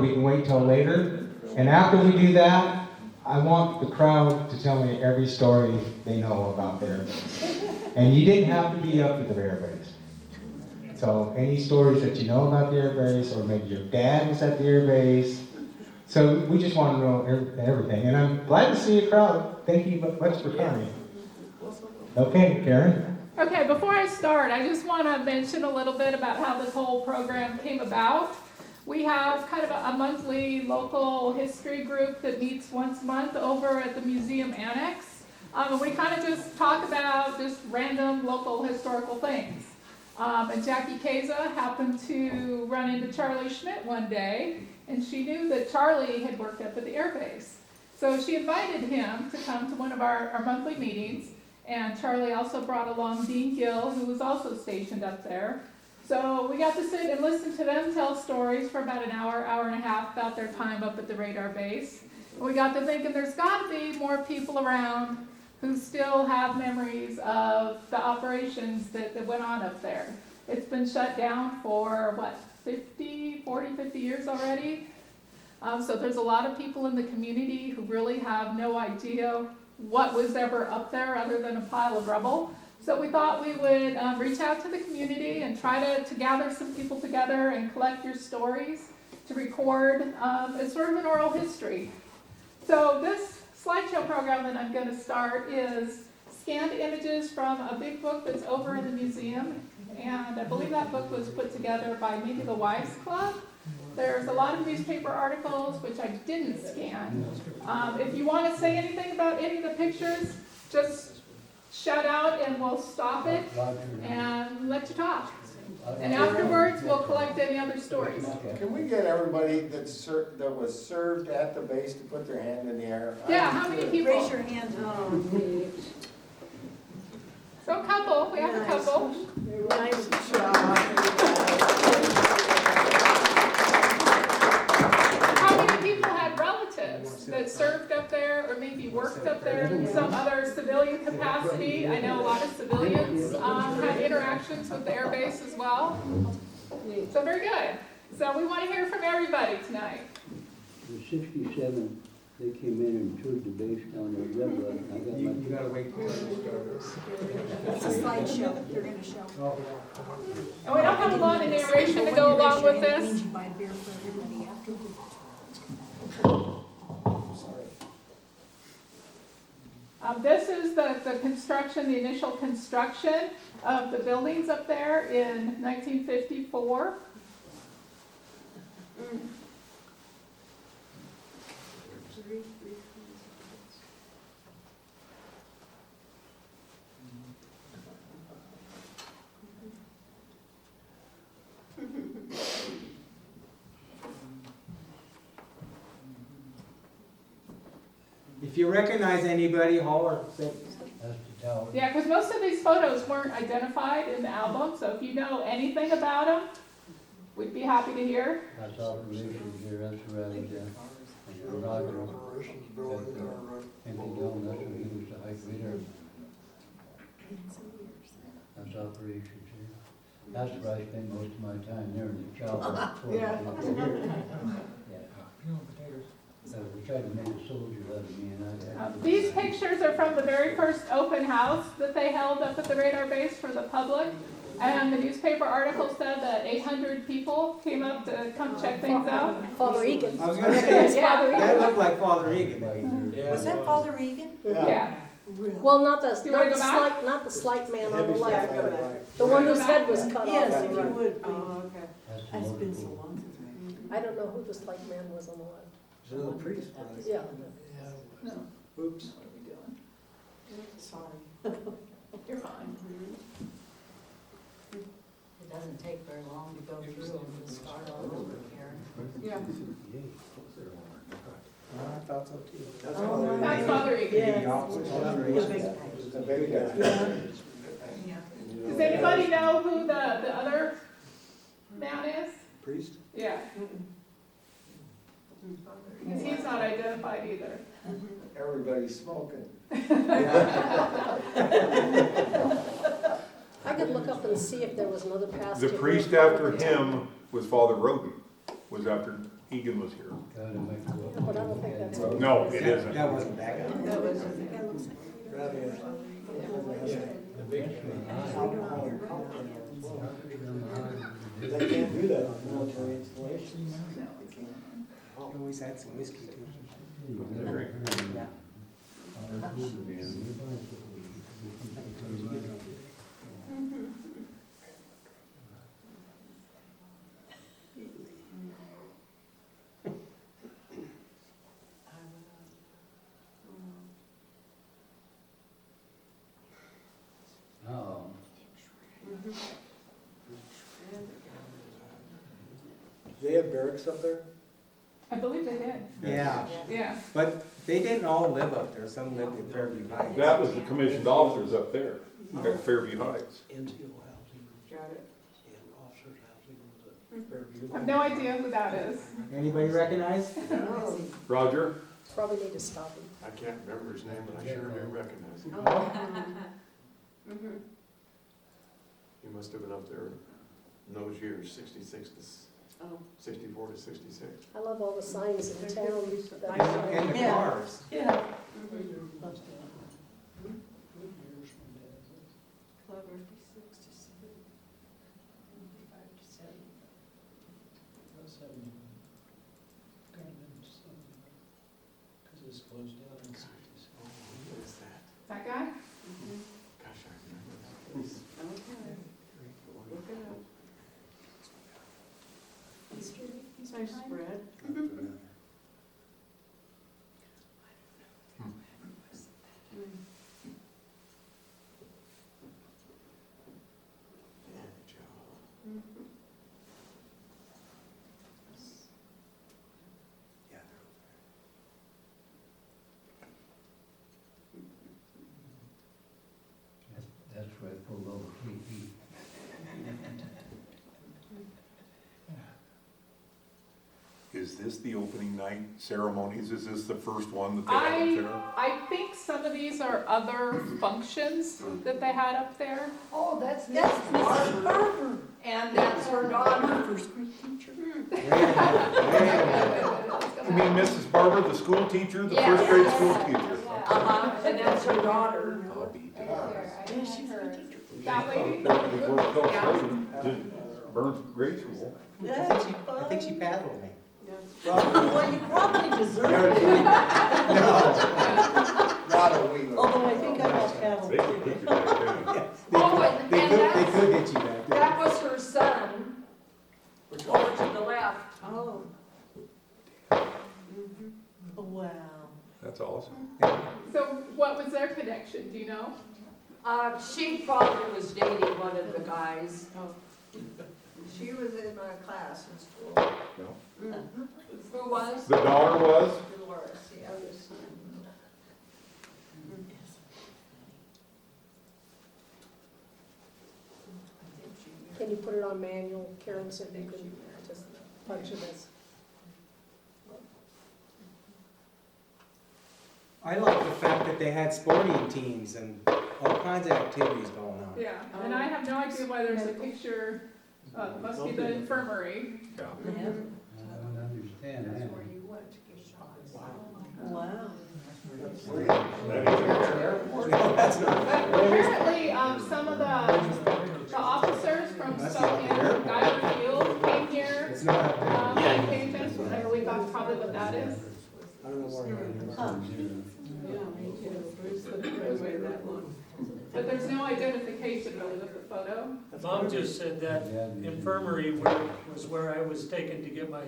we can wait till later. And after we do that, I want the crowd to tell me every story they know about the airbase. And you didn't have to be up at the airbase. So any stories that you know about the airbase, or maybe your dad was at the airbase. So we just want to know everything. And I'm glad to see a crowd. Thank you much for coming. Okay, Karen. Okay, before I start, I just want to mention a little bit about how this whole program came about. We have kind of a monthly local history group that meets once a month over at the museum annex. And we kind of just talk about just random local historical things. And Jackie Keza happened to run into Charlie Schmidt one day, and she knew that Charlie had worked up at the airbase. So she invited him to come to one of our monthly meetings. And Charlie also brought along Dean Gill, who was also stationed up there. So we got to sit and listen to them tell stories for about an hour, hour and a half about their time up at the radar base. And we got to thinking there's got to be more people around who still have memories of the operations that went on up there. It's been shut down for, 50 years already? So there's a lot of people in the community who really have no idea what was ever up there other than a pile of rubble. So we thought we would reach out to the community and try to gather some people together and collect your stories to record as sort of an oral history. So this slideshow program that I'm going to start is scanned images from a big book that's over in the museum. And I believe that book was put together by maybe the Wives Club. There's a lot of newspaper articles, which I didn't scan. If you want to say anything about any of the pictures, just shout out and we'll stop it and let you talk. And afterwards, we'll collect any other stories. Can we get everybody that was served at the base to put their hand in the air? Yeah, how many people? Raise your hand. So a couple, we have a couple. Nice job. How many people had relatives that served up there or maybe worked up there in some other civilian capacity? I know a lot of civilians had interactions with the air base as well. So very good. So we want to hear from everybody tonight. In '67, they came in and toured the base down there. You gotta wait till It's a slideshow they're going to show. And we don't have a lot of narration to go along with this. You buy beer for everybody afterwards. This is the construction, the initial construction of the buildings up there in 1954. If you recognize anybody, holler. That's the tower. Yeah, because most of these photos weren't identified in the album, so if you know anything about them, we'd be happy to hear. That's operations here, that's around Roger. Empty dome, that's where he was the high grader. That's operations here. That's where I spend most of my time there in the chopper. Yeah. So we tried to make a soldier out of me, and I These pictures are from the very first open house that they held up at the radar base for the public. And the newspaper article said that 800 people came up to come check things out. Father Egan. I was gonna say, Yeah. that looked like Father Egan. Was that Father Egan? Yeah. Really? Well, not the, You wanna not the go back? slight, not the slight man on the left, the one whose head was cut Yes, off. if you would. Oh, okay. that's the That's been motor so pool. long since I don't know who the slight man was on the left. So the priest was. Yeah. No. Oops. What are we doing? Sorry. You're fine. It doesn't take very long to go through and just start all over, Karen. Yeah. I thought so too. That's Oh, That's Father Egan. The big guy. Does anybody know who the other man is? Priest? Yeah. Because he's not identified either. Everybody's smoking. I could look up and see if there was another pastor. The priest after him was Father Roden, was after Egan was here. Gotta make the- But I don't think that's. No, it isn't. That wasn't that guy. That looks like. They can't do that on military installations. Always had some whiskey too. Oh, Do they have barracks up there? I believe they did, Yeah, yeah. but they didn't all live up there, some lived in Fairview Heights. That was the commissioned officers up there at Fairview Heights. NCO housing. Got it. And officers housing was at Fairview. I have no idea who that is. Anybody recognize? Roger? Probably need to stop him. I can't remember his name, but I sure do recognize him. He must have been up there in those years, 66 to, 64 to 66. I love all the signs in town. And the cars. Yeah. Because it's closed down in 60s. What is that? That guy? Gosh, I remember that place. Look it up. Nice spread. Yeah, Joe. Yeah, that's where I pulled over TV. Is this the opening night ceremonies? Is this the first one that they have up there? I think some of these are other functions that they had up there. Oh, that's Mrs. Barber. And that's her daughter. Wait a minute. You mean Mrs. Barber, the school teacher, the Yes. first grade school teacher? And that's her daughter. I'll be damned. Yeah, she's a good teacher. That lady? Did Burns grade school. I think she paddled me. Well, you probably deserve it. No. Not a wheeler. Although I think I got cattle. They could put you back there. Oh, and They that's, could get you back there. that was her son, over to the left. Oh. Wow. That's awesome. So what was their connection, do you know? She probably was dating one of the guys. She was in my class in school. No. Who was? The daughter was? Dolores, yeah. Can you put it on manual, Karen, so you can just punch it as. I like the fact that they had sporting teams and all kinds of activities going on. Yeah, and I have no idea why there's a picture, must be the infirmary. Yeah. I don't understand that. you went to get shot. Wow. No, that's not. But apparently, some of the officers from Spokane, Guyver Field came here, It's not up there. and paid attention, I believe that's probably what that is. I don't know where it is. Yeah, me too. Bruce put it away that long. But there's no identification really with the photo. Mom just said that infirmary was where I was taken to get my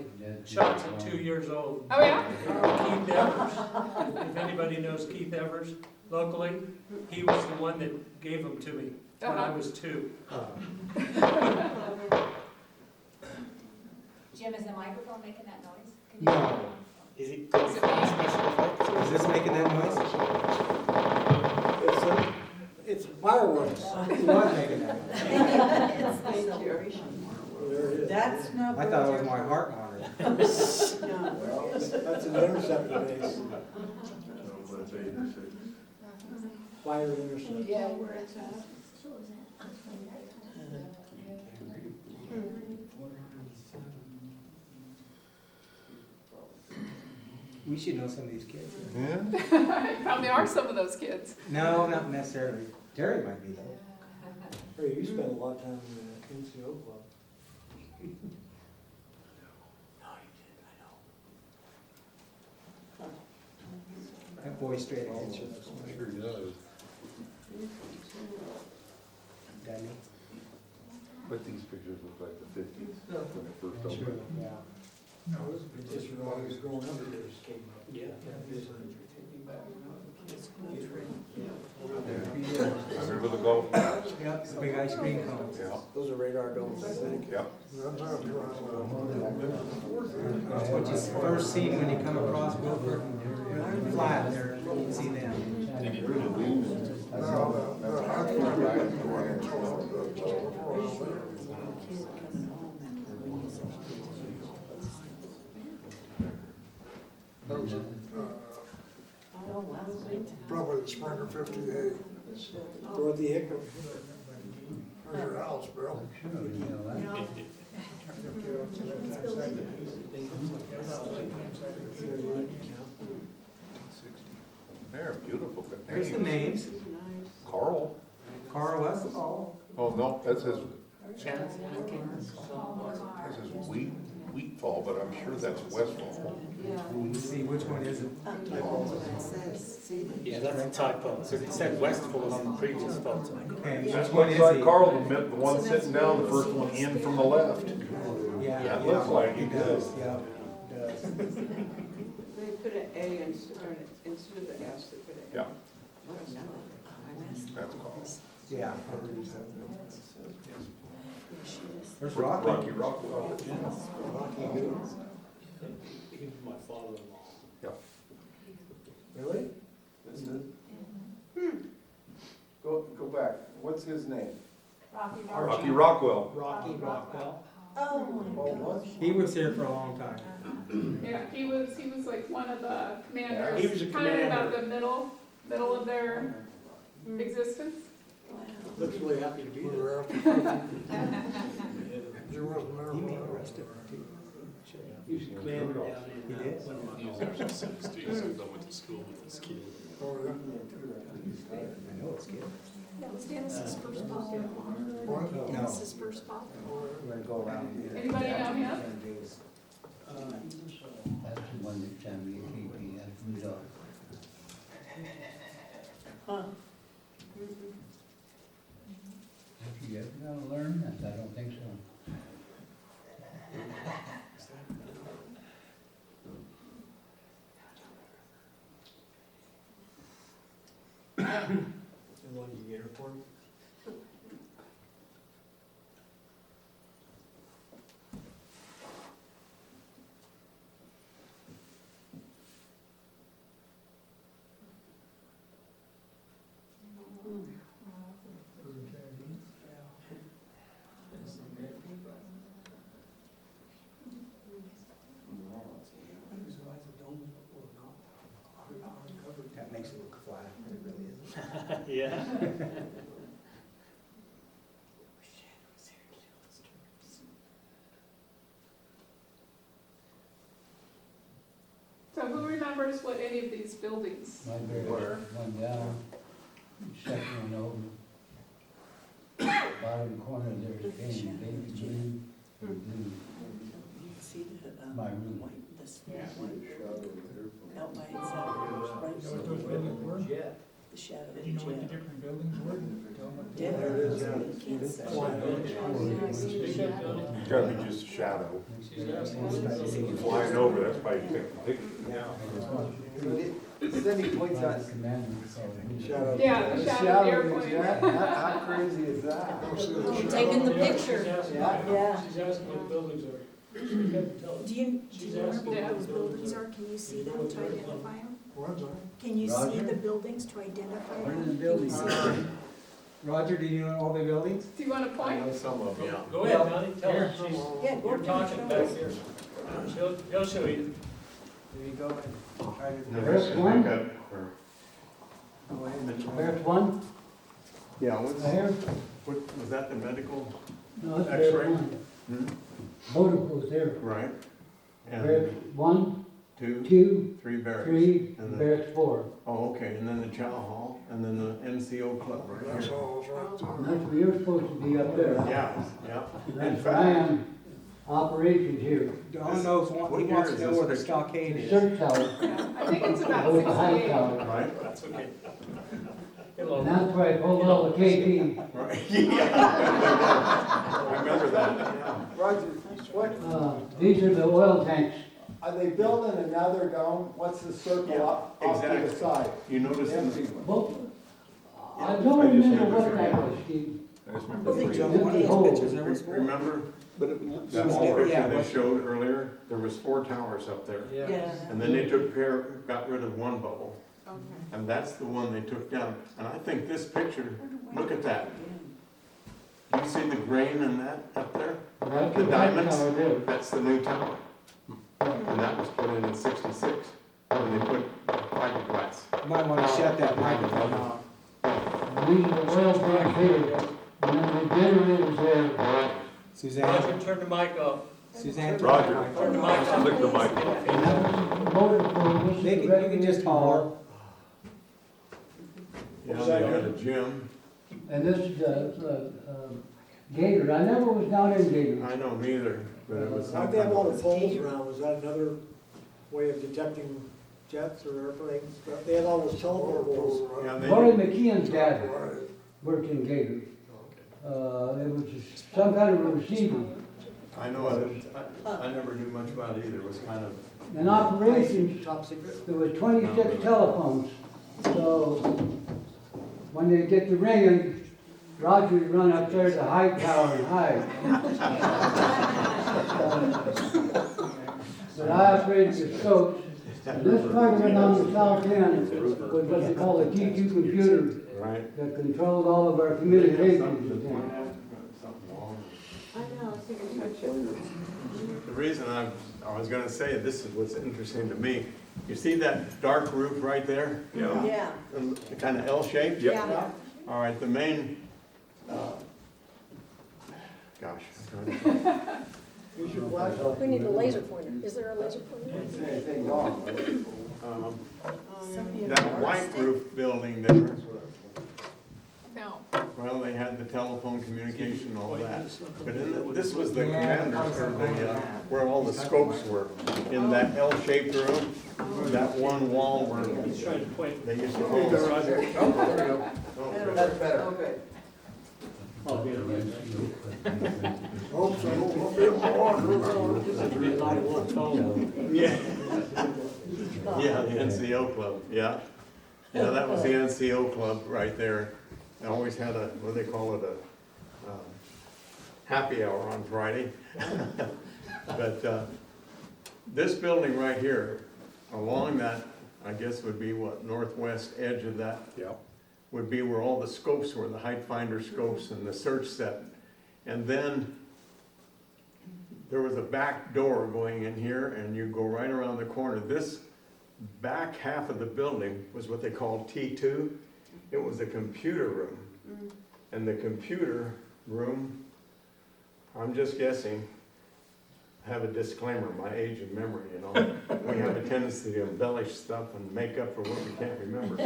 shots at 2 years old. Oh, yeah? Keith Evers, if anybody knows Keith Evers locally, he was the one that gave them to me when I was 2. Jim, is the microphone making that noise? No. Is this making that noise? It's fireworks. It was making that noise. There it is. That's not. I thought it was my heart monitor. Well, that's an interceptor base. Fire interceptor. Yeah, where it's at. We should know some of these kids. Yeah? Probably are some of those kids. No, not necessarily. Terry might be though. Hey, you spent a lot of time in the NCO club. That boy straight answer. Sure does. Doesn't he? But these pictures look like the fifties, when it first Sure, opened. yeah. Just when I was growing up, it just came up. Yeah. I remember the golf carts. Yep, the big ice cream cones. Yeah, Those are radar domes, I think. yeah. That's what you first see when you come across Wilbur Flat there, you can see them. Probably the Springer 58. Dorothy Hickman. Where's your house, Bill? They're beautiful. Good There's the names. names. Carl. Carl Westfall. Oh, no, that's his Wheatfall, but I'm sure that's Westfall. Let's see, which one is it? Yeah, that's a typo. So it said Westfall on the previous photo. Okay, which That's one what is side he? Carl, the one sitting down, the first one in from the left. Yeah, It looks like he does, does. yeah, it does. They put an A instead of the S, they put an A. Yeah, that's Carl. Yeah. Where's Rocky Rocky? Rockwell. He was my father-in-law. Yeah. Really? Go back, what's his name? Rocky Rockwell. Rocky Rockwell. Oh, what? He was here for a long time. Yeah, he was like one of the commanders. He was a Kind of about commander. the middle of their existence. Looks really happy to be We there. were after 50. You wasn't there. He may for have that. arrested him too. He was a commander down He in. did? one of my He was actually 60s, and I went to school with this kid. Oh, yeah. I know it's good. That was Dennis's first pop. What? Dennis's first pop. We're gonna go around. here. Anybody know him? That's the one that sent me a KP after we done. Have you ever gonna learn that? I don't think so. And one you get her for? That makes it look flat, it really isn't. Yeah. So who remembers what any of these buildings My very were? one down, second one over. Bottom corner, there's baby blue, and blue. My room. Out by itself, right You know what those buildings were? the shadow of Do the you know what the jet. different buildings were? Tell them. Yeah, There it is, yeah. you can't see. It's gotta be just a shadow. She's asking. Flying over, that's why you take the picture. Cindy points out, Shadow. Yeah, the shadow of the airplane. how crazy is that? Taking the She's picture. asking, Yeah. she's asking what the buildings are. She couldn't tell us. Do you She's remember asking what Yeah. those buildings are? Can you see them to identify them? What's that? Can you see Roger? the buildings to identify them? What are the Can you buildings? see them? Roger, do you know all the buildings? Do you want to point? Some of them, yeah. Go ahead, Melanie, tell her. Yeah, She's, go you're up there and talking show back us. here. He'll show you. There you go. Try to- First one? Go ahead and try. First one? Yeah, what's, There? what, was that the medical? No, that's X-ray? there one. Motor goes there. Right. There's And, one, Three three, barracks. And then- barracks 4. Oh, okay, and then the chow hall, and then the NCO club right That's here. all it's right there. And that's where you're supposed to be up there. Yeah, yeah. In That's where I fact, am, operations here. Don knows, What he year wants is to know this where the picture? stockade The is. search tower, I think it's about with the high 68. tower. right? That's okay. And that's where I pulled all the KT. Right, yeah. I remember that, yeah. Roger, what, These are the oil tanks. are they building another dome? What's the circle Yeah, off to the exactly. side? You notice in Empty the, one. Well, I don't remember what that was, Steve. I just Well, remember. they showed one of those pictures, there was more. Remember But it that was whole never, picture yeah. they showed earlier? There was 4 towers up there. Yeah. And then they got rid of one bubble. And that's the one they took down. And I think this picture, look at that. Do you see the grain in that up there? That's The the high diamonds? tower there. That's the new tower. And that was put in '66, when they put fiberglass. Might wanna shut that microphone off. These are the oil tanks here, and then the generators there. Suzanne, Roger, turn the mic off. Suzanne. Roger. Turn the mic off. Click the mic. And that was motor for, this is They can- the you can just recreation holler. hall. Yeah, they got a gym. And this is Gator. I never was down in Gator. I know neither, but it was Like they have all the something. poles around, was that another way of detecting jets or airplanes? They had all those telephone poles. Yeah, Rory they, McKeon's dad worked in Gator. It was some kind of a receiver. I know it. I never knew much about it either. It was kind of, In operations, Top secret? there was 26 telephones. So when they get to ringing, Roger would run up there to the high tower and hide. But I operated the scopes. And this part of it on the south end was what they call a T2 computer right? that controlled all of our communications. and things. Something wrong. I know, so you touch it. The reason I was gonna say, this is what's interesting to me. You see that dark roof right there? Yeah. Yeah, The kind of L-shaped? yeah. All right, the main, gosh. Use your flashlight. We need a laser pointer. Is there a laser pointer? Anything wrong? That white roof building there, No. well, they had the telephone communication and all that. But this was the commander's, or the, where all the scopes were, in that L-shaped room, that one wall where He's trying to point. they used to call. That's better. Okay. Hope so, won't be more. Yeah. Yeah, the NCO club, yeah. Yeah, that was the NCO club right there. They always had a, what do they call it, a happy hour on Friday. But this building right here, along that, I guess would be what, northwest edge of that? Yeah. Would be where all the scopes were, the height finder scopes and the search set. And then there was a back door going in here, and you go right around the corner. This back half of the building was what they called T2. It was a computer room. And the computer room, I'm just guessing, have a disclaimer, my age of memory, you know. We have a tendency to embellish stuff and make up for what we can't remember.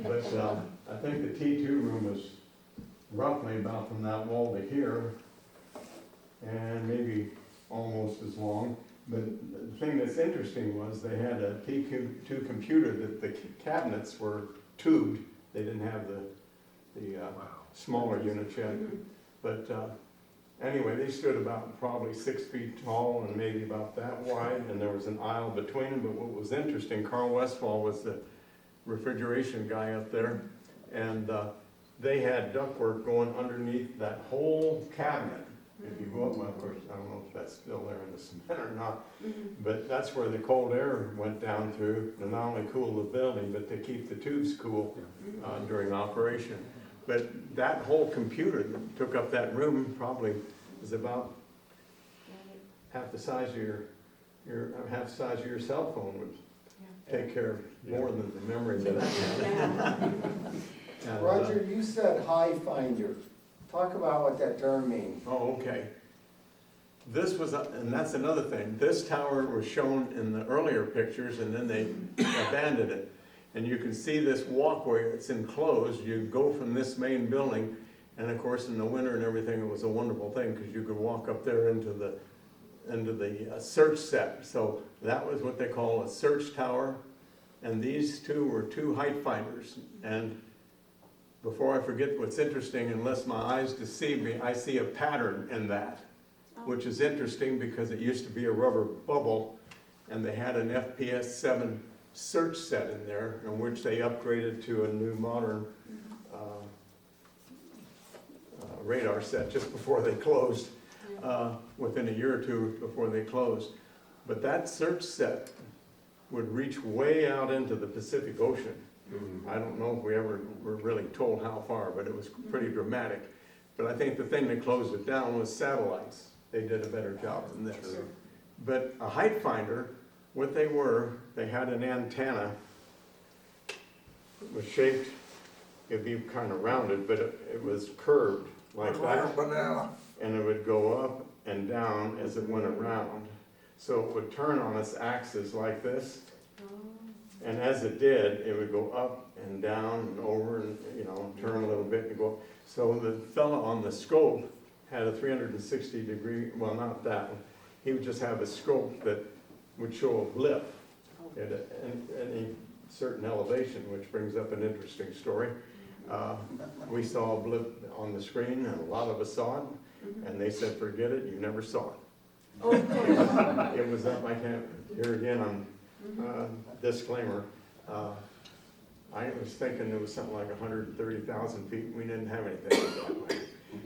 But I think the T2 room was roughly about from that wall to here, and maybe almost as long. But the thing that's interesting was they had a T2 computer that the cabinets were tubed. They didn't have the smaller units yet. But anyway, they stood about probably 6 feet tall and maybe about that wide, and there was an aisle between them. But what was interesting, Carl Westfall was the refrigeration guy up there, and they had ductwork going underneath that whole cabinet. If you go up, well, of course, I don't know if that's still there in the cement or not, but that's where the cold air went down through to not only cool the building, but to keep the tubes cool during operation. But that whole computer that took up that room probably is about half the size of half the size of your cell phone would take care of more than the memory that I have. And, Roger, you said high finder. Talk about what that term means. oh, okay. this was, and that's another thing, this tower was shown in the earlier pictures and then they abandoned it. And you can see this walkway, it's enclosed, you go from this main building, and of course in the winter and everything, it was a wonderful thing because you could walk up there into the search set. So that was what they call a search tower, and these two were two height finders. And before I forget what's interesting, unless my eyes deceive me, I see a pattern in that, which is interesting because it used to be a rubber bubble, and they had an FPS 7 search set in there, in which they upgraded to a new modern radar set just before they closed, within a year or two before they closed. But that search set would reach way out into the Pacific Ocean. I don't know if we ever were really told how far, but it was pretty dramatic. But I think the thing that closed it down was satellites. They did a better job than this. Sure. But a height finder, what they were, they had an antenna. It was shaped, it'd be kind of rounded, but it was curved like that. Banana. And it would go up and down as it went around. So it would turn on its axis like this. And as it did, it would go up and down and over and, turn a little bit and go. So the fellow on the scope had a 360-degree, well, not that one. He would just have a scope that would show a blip at any certain elevation, which brings up an interesting story. We saw a blip on the screen, and a lot of us saw it, and they said, forget it, you never saw it. It was up, I can't, here again, disclaimer, I was thinking it was something like 130,000 feet, we didn't have anything like that.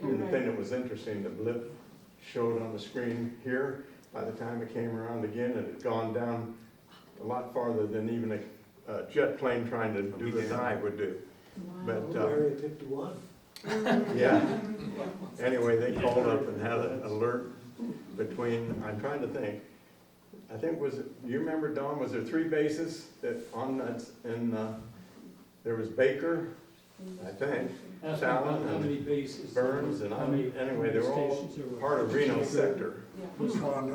And the thing that was interesting, the blip showed on the screen here. By the time it came around again, it had gone down a lot farther than even a jet plane trying to do the dive would do. But, Area 51. yeah. Anyway, they called up and had an alert between, I'm trying to think, I think you remember, Don, was there 3 bases that on that, there was Baker, I think, Fallon, and Burns, and anyway, they were all part of Reno sector. He can't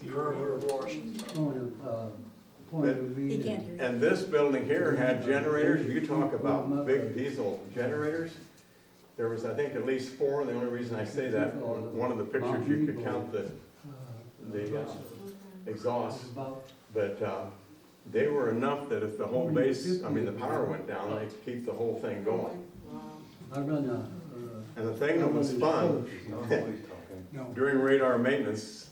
hear you. And this building here had generators. You talk about big diesel generators. There was, I think, at least 4. The only reason I say that, one of the pictures you could count the exhaust. But they were enough that if the whole base, the power went down, they could keep the whole thing going. And the thing that was fun, during radar maintenance,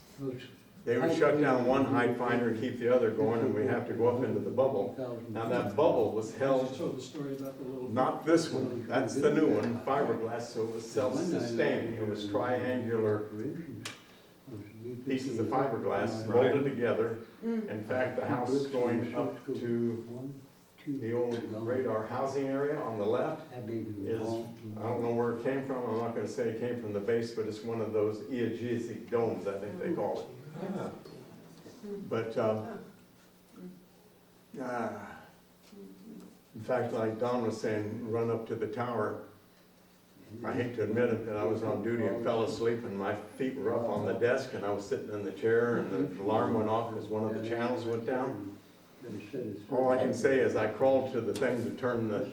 they would shut down one height finder and keep the other going, and we'd have to go up into the bubble. Now that bubble was held, not this one, that's the new one, fiberglass, so it was self-sustaining. It was triangular pieces of fiberglass molded together. In fact, the house is going up to the old radar housing area on the left is, I don't know where it came from, I'm not gonna say it came from the base, but it's one of those geodesic domes, I think they call it. But, in fact, like Don was saying, run up to the tower. I hate to admit it, but I was on duty and fell asleep, and my feet were up on the desk, and I was sitting in the chair, and the alarm went off because one of the channels went down. All I can say is I crawled to the thing to turn the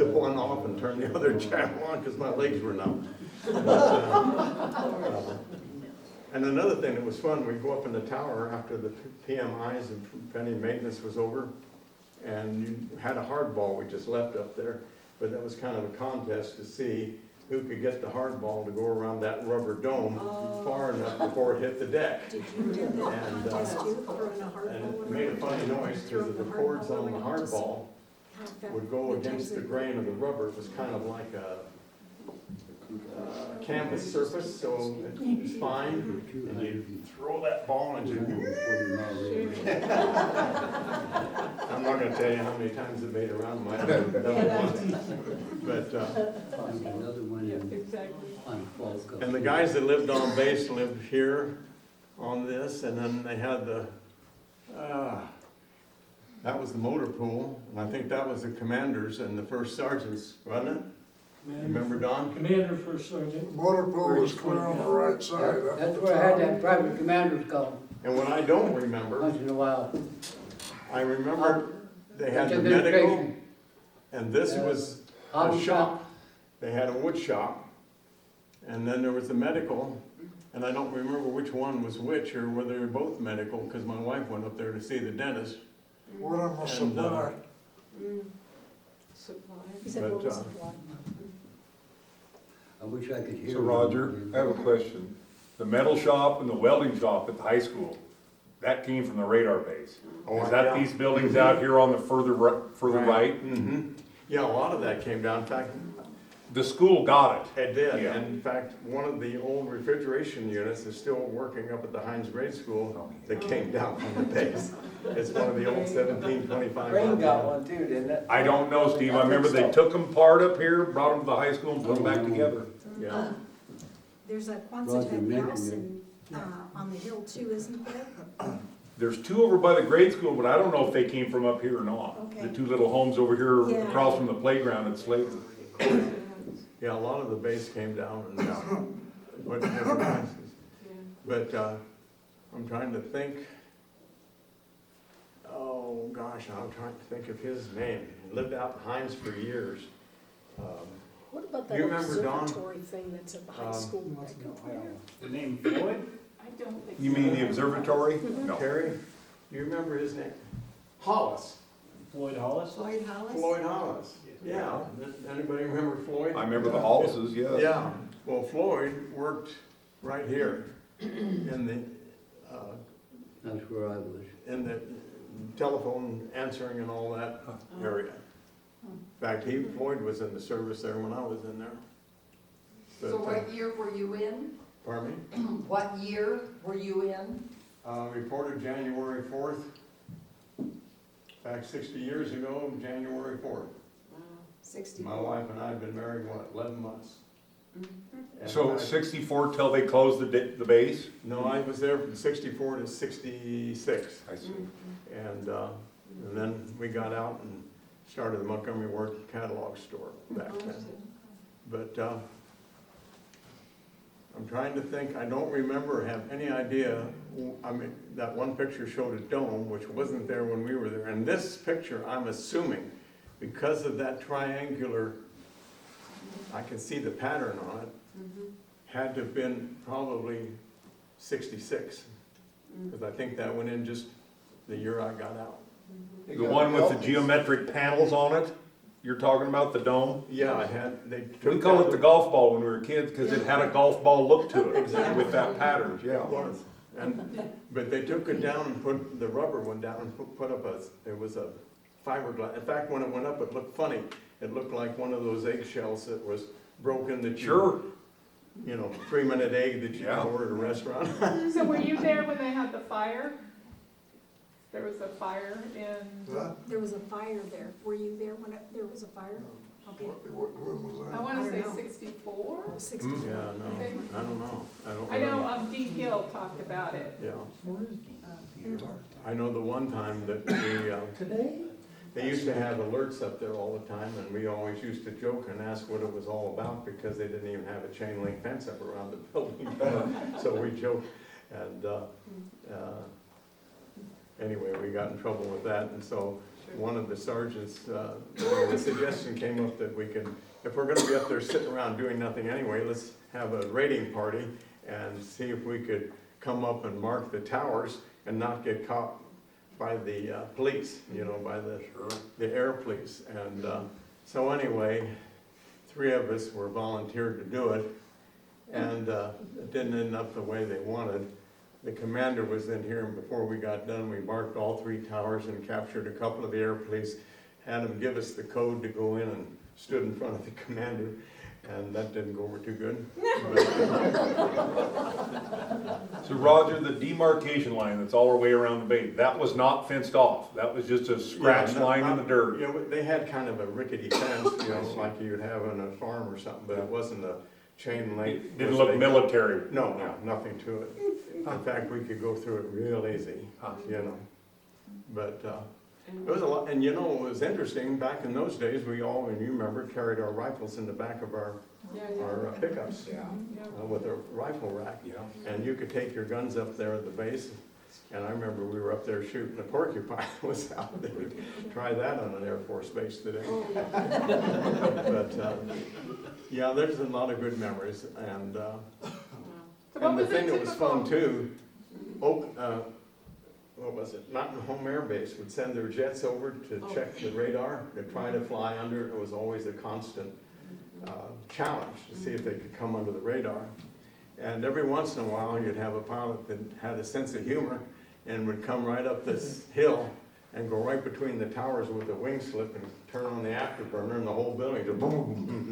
one off and turn the other channel on because my legs were numb. And another thing that was fun, we'd go up in the tower after the PMIs and if any maintenance was over, and you had a hardball we just left up there, but that was kind of a contest to see who could get the hardball to go around that rubber dome far enough before it hit the deck. Did you do that contest too, throwing a hard And ball it made a funny noise because the cords on the hardball around? would go against the grain of the rubber. It was kind of like a canvas surface, so it was fine, and you throw that ball and you. I'm not gonna tell you how many times it made around my head, but, and the guys that lived on base lived here on this, and then they had that was the motor pool, and I think that was the commanders and the first sergeants, wasn't it? Remember Don? Commander, First Sergeant. Motor pool is clear on the right side. up That's the where I had top. that private commander's call, And what I don't remember, once in a while. I remember they had That's the medical, administration. and this was a Hobby shop. They had a wood shop, and then there was the medical, and I don't remember which one was which, or whether they were both medical, because my wife went up there to see the dentist. What am I And, supply? He said, But, what was supply? I wish I could hear. So Roger, I have a question. The metal shop and the welding shop at the high school, that came from the radar base. Oh, Is that yeah. these buildings out here on the further right? Mm-hmm. Yeah, a lot of that came down. In fact, The school got it. it did. Yeah. And in fact, one of the old refrigeration units is still working up at the Heinz Grade School that came down from the base. It's one of the old 1725. Crane got one too, didn't it? I don't know, Steve. I remember they took them apart up here, brought them to the high school and put them back together. Yeah. There's a Roger Quonset mentioned house it. in, on the hill too, isn't there? There's two over by the grade school, but I don't know if they came from up here or not. Okay. The two little homes over here Yeah. across from the playground at Slater. Yeah, a lot of the base came down and went to different places. But I'm trying to think, oh gosh, I'm trying to think of his name. He lived out in Heinz for years. What about You that remember, Don? observatory thing that's at the high school? The name Floyd? I don't think so. You mean the observatory? No. Terry, do you remember his name? Hollis, Floyd Hollis? Floyd Hollis? Floyd Hollis. Yeah, anybody remember Floyd? I remember the Hollises, yes. Yeah, well, Floyd worked right here in That's where I was. the telephone answering and all that area. In fact, Floyd was in the service there when I was in there. But, So what year were you in? pardon me? What year were you in? Reported January 4th. Back 60 years ago, January 4th. 60. My wife and I had been married, what, 11 months? And So I- 64 till they closed the base? No, I was there from 64 to 66. I see. And then we got out and started the Montgomery Ward catalog store back then. But I'm trying to think, I don't remember, have any idea. I mean, that one picture showed a dome, which wasn't there when we were there. And this picture, I'm assuming, because of that triangular, I can see the pattern on it, had to have been probably 66. Because I think that went in just the year I got out. The one with the geometric panels on it? You're talking about the dome? Yeah, they took. We call it the golf ball when we were kids because it had a golf ball look to it with that pattern, yeah. It was. But they took it down and put the rubber one down and put up it was a fiberglass. In fact, when it went up, it looked funny. It looked like one of those eggshells that was broken that Sure. you know, 3-minute egg that you Yeah. can order at a restaurant. So were you there when they had the fire? There was a fire in, There was a fire there. Were you there when there was a fire? Okay. When was I that? wanna I say don't know. 64? 60. Yeah, no, I don't know. I know, D. Hill talked about it. Yeah. I know the one time that they used to have alerts up there all the time, and we always used to joke and ask what it was all about, because they didn't even have a chain link fence up around the building. So we joked, and, anyway, we got in trouble with that, and so one of the sergeants, the suggestion came up that we could, if we're gonna be up there sitting around doing nothing anyway, let's have a raiding party and see if we could come up and mark the towers and not get caught by the police, you know, by the air police. And so anyway, 3 of us were volunteered to do it, and it didn't end up the way they wanted. The commander was in here, and before we got done, we marked all 3 towers and captured a couple of the air police, had them give us the code to go in, and stood in front of the commander, and that didn't go over too good. So Roger, the demarcation line that's all the way around the bay, that was not fenced off. That was just a scratch line in the dirt. You know, they had kind of a rickety fence, you know, like you'd have on a farm or something, but it wasn't a chain link. Didn't look military. No, nothing to it. In fact, we could go through it real easy, you know. But It was a lot, and you know, it was interesting, back in those days, we all, and you remember, carried our rifles in the back of our pickups. Yeah. With a rifle rack. Yeah. And you could take your guns up there at the base, and I remember we were up there shooting a porcupine was out there. Try that on an Air Force base today. But, yeah, there's a lot of good memories, and So what the was a thing that was fun typical- too, what was it, Mountain Home Air Base would send their jets over to check the radar, to try to fly under. It was always a constant challenge to see if they could come under the radar. And every once in a while, you'd have a pilot that had a sense of humor and would come right up this hill and go right between the towers with the wing slip and turn on the afterburner, and the whole building just boom.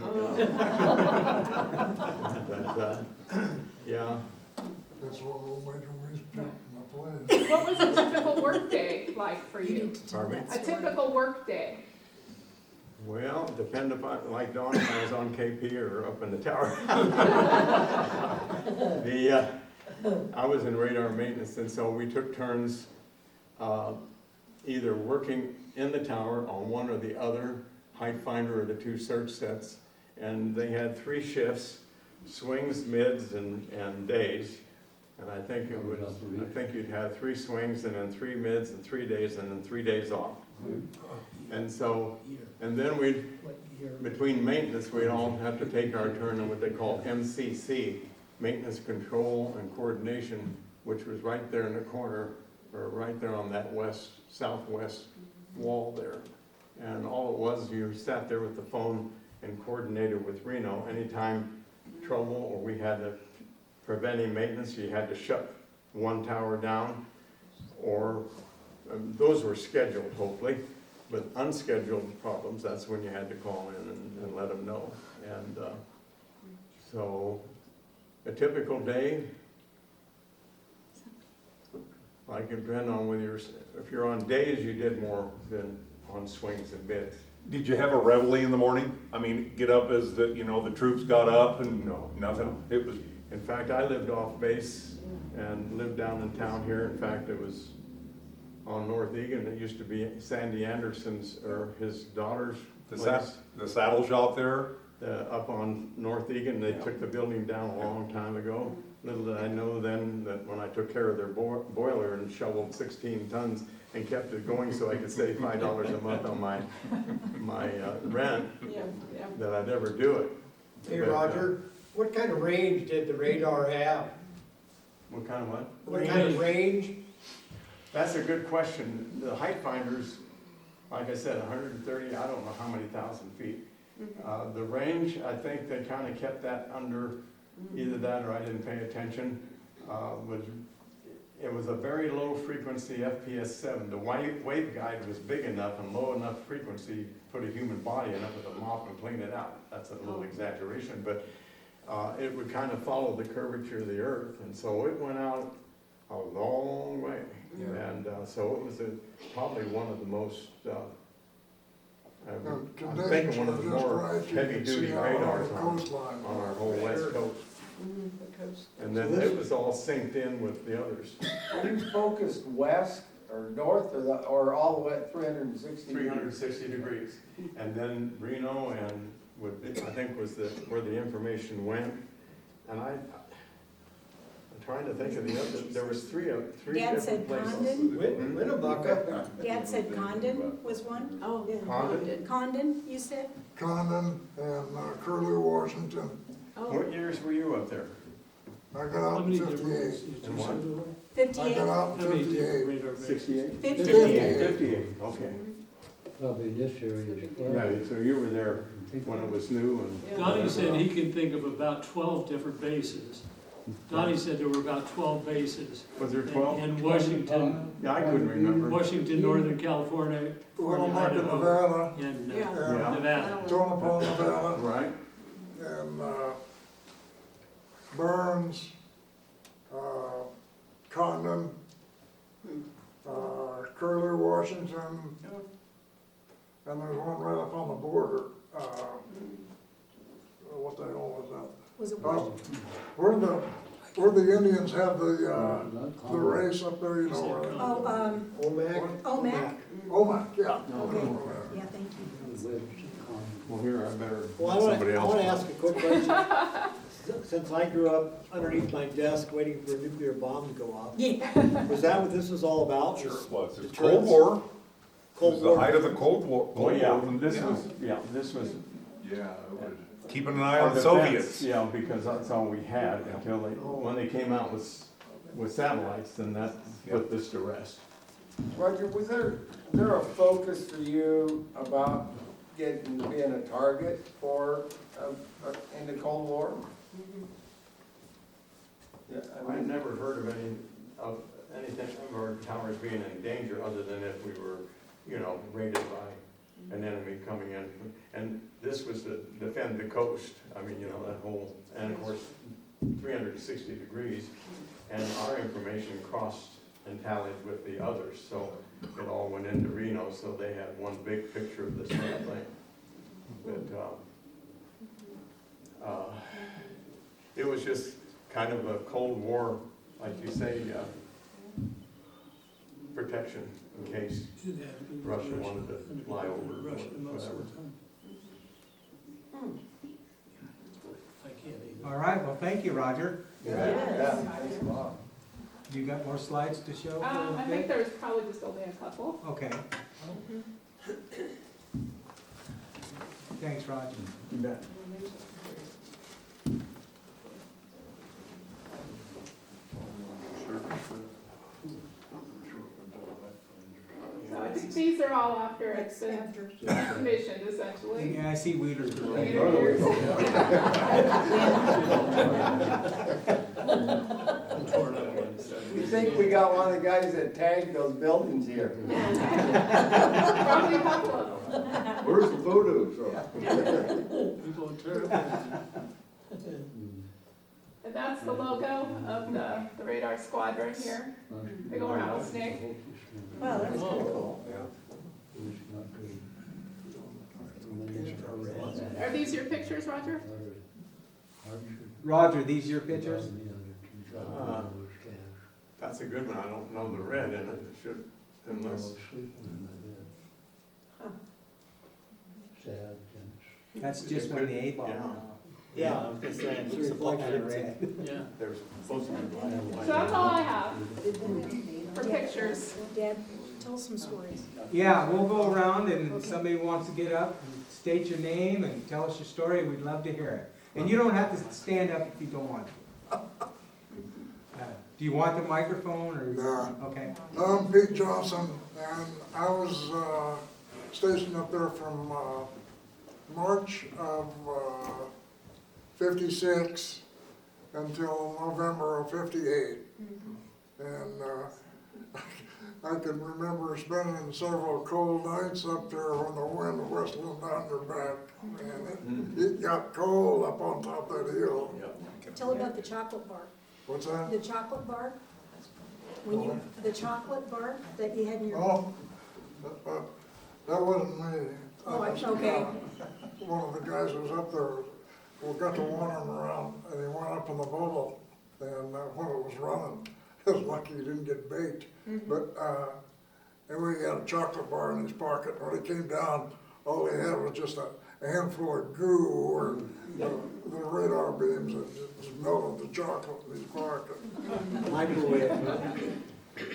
But, yeah. That's what old Major Reese picked my plane. What was a typical workday like for You you? need to tell Pardon me? that A story. typical workday? Well, depend upon, like Don, if I was on KP or up in the tower. I was in radar maintenance, and so we took turns either working in the tower on one or the other, height finder or the two search sets. And they had 3 shifts, swings, mids, and days. And I think you'd have 3 swings and then 3 mids and 3 days and then 3 days off. And so, and then between maintenance, we'd all have to take our turn in what they call MCC, Maintenance Control and Coordination, which was right there in the corner, or right there on that southwest wall there. And all it was, you sat there with the phone and coordinated with Reno. Anytime trouble or we had to prevent any maintenance, you had to shut one tower down, or those were scheduled, hopefully. But unscheduled problems, that's when you had to call in and let them know. And so a typical day, like it depend on whether if you're on days, you did more than on swings and bids. Did you have a reveille in the morning? I mean, get up as the troops got up and No. nothing? It was, In fact, I lived off base and lived down in town here. In fact, it was on North Egan. It used to be Sandy Anderson's, or his daughter's place. the saddle shop there? Up on North Egan. They took the building down a long time ago. Little did I know then that when I took care of their boiler and shoveled 16 tons and kept it going so I could save $5 a month on my rent, that I'd ever do it. Hey, But, Roger, what kind of range did the radar have? What kind of what? What kind of range? That's a good question. The height finders, like I said, 130, I don't know how many thousand feet. The range, I think they kind of kept that under either that or I didn't pay attention. It was a very low frequency FPS 7. The waveguide was big enough and low enough frequency to put a human body in it with a mop and clean it out. That's a little exaggeration, but it would kind of follow the curvature of the earth. And so it went out a long way. Yeah. And so it was probably one of the most, I'm thinking one of the more heavy-duty radars on our whole west coast. And then it was all synced in with the others. You focused west or north or all the way at 360? 360 degrees. And then Reno and I think was where the information went. And I'm trying to think of the other, there was three Dad different said places. Condon. Winnebago. Dad said Condon was one? Oh, Condon? Condon, you said? Condon and Curlew, Washington. What years were you up there? I got out in 58. And what? I 58? got out in 58. 68? 58. 58, okay. Probably this area. Yeah, so you were there when it was new and. Donnie said he can think of about 12 different bases. Donnie said there were about 12 bases. Was there 12? In Washington, Yeah, I couldn't remember. Washington, Northern California, Winnemucca, Idaho, Nevada, and Yeah. Nevada. Tonopah, Nevada, Right? and Burns, Condon, Curlew, Washington, and there's one right up on the border. What the hell was that? Was it Where the Indians have the race up there, you know where they? Oh, Omac. Omac? Oh, my, yeah. Okay, yeah, thank you. Well, here, I better, Well, I somebody want to else. ask a quick question. Since I grew up underneath my desk waiting for a nuclear bomb to go off, Yeah. was that what this was all about? Sure it was. It was Deterrence? Cold War. It Cold was the War. height of the Cold War. Well, yeah, War. this was, this was. Keeping an eye our on the defense, Soviets. Yeah, because that's all we had until they, when they came out with satellites, then that put this to rest. Roger, was there a focus for you about being a target for, in the Cold War? Yeah, I never heard of anything of our towers being in danger other than if we were, raided by an enemy coming in. And this was to defend the coast. I mean, that whole, and of course, 360 degrees. And our information crossed and tallied with the others. So it all went into Reno, so they had one big picture of the same thing. But it was just kind of a Cold War, like you say, protection in case Russia wanted to fly over or whatever. All right, well, thank you, Roger. yeah, thanks a lot. You got more slides to show? I think there's probably just only a couple. Okay. Thanks, Roger. You bet. So I think these are all after it's been commissioned, essentially. Yeah, I see Wheeler's. You think we got one of the guys that tagged those buildings here? Probably a couple of them. Where's the photos? And that's the logo of the radar squadron here. Big old rattlesnake. Wow, that's cool. Are these your pictures, Roger? Roger, these your pictures? That's a good one. I don't know the red in it. It should, unless. That's just when the A-ball went off. Yeah, I was gonna say, it looks like Kind of red. Yeah. There's supposed to be black and So white. that's all I have for pictures. Dad, tell some stories. Yeah, we'll go around and if somebody wants to get up and state your name and tell us your story, we'd love to hear it. And you don't have to stand up if you don't want to. Do you want the microphone or? No. Okay. I'm Pete Johnson, and I was stationed up there from March of '56 until November of '58. And I can remember spending several cold nights up there when the wind whistling down your back. And it got cold up on top of that hill. Tell about the chocolate bar. What's that? The chocolate bar? The chocolate bar that you had in your. Oh, that wasn't me. Oh, okay. One of the guys who was up there, we got to wandering around, and he went up in the bubble, and when it was running, it was lucky he didn't get baked. But anyway, he had a chocolate bar in his pocket. When he came down, all he had was just a handful of goo or the radar beams that just melted the chocolate in his pocket. microwave.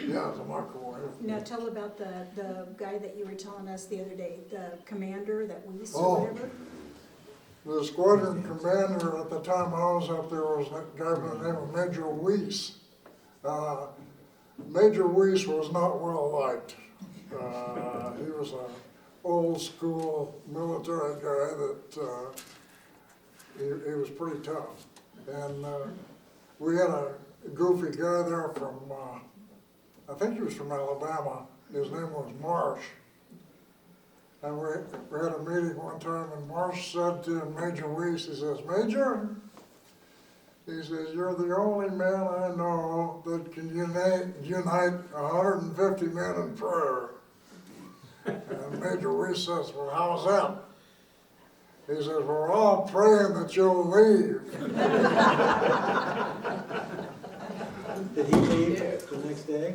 Yeah, it's a microwave. Now tell about the guy that you were telling us the other day, the commander that we Oh. or whatever. The squadron commander at the time I was up there was a guy by the name of Major Weiss. Major Weiss was not well liked. He was an old school military guy that he was pretty tough. And we had a goofy guy there from, I think he was from Alabama. His name was Marsh. And we had a meeting one time, and Marsh said to Major Weiss, he says, "Major," he says, "you're the only man I know that can unite 150 men in prayer." And Major Weiss says, "Well, how's that?" He says, "We're all praying that you'll leave." Did he leave the next day?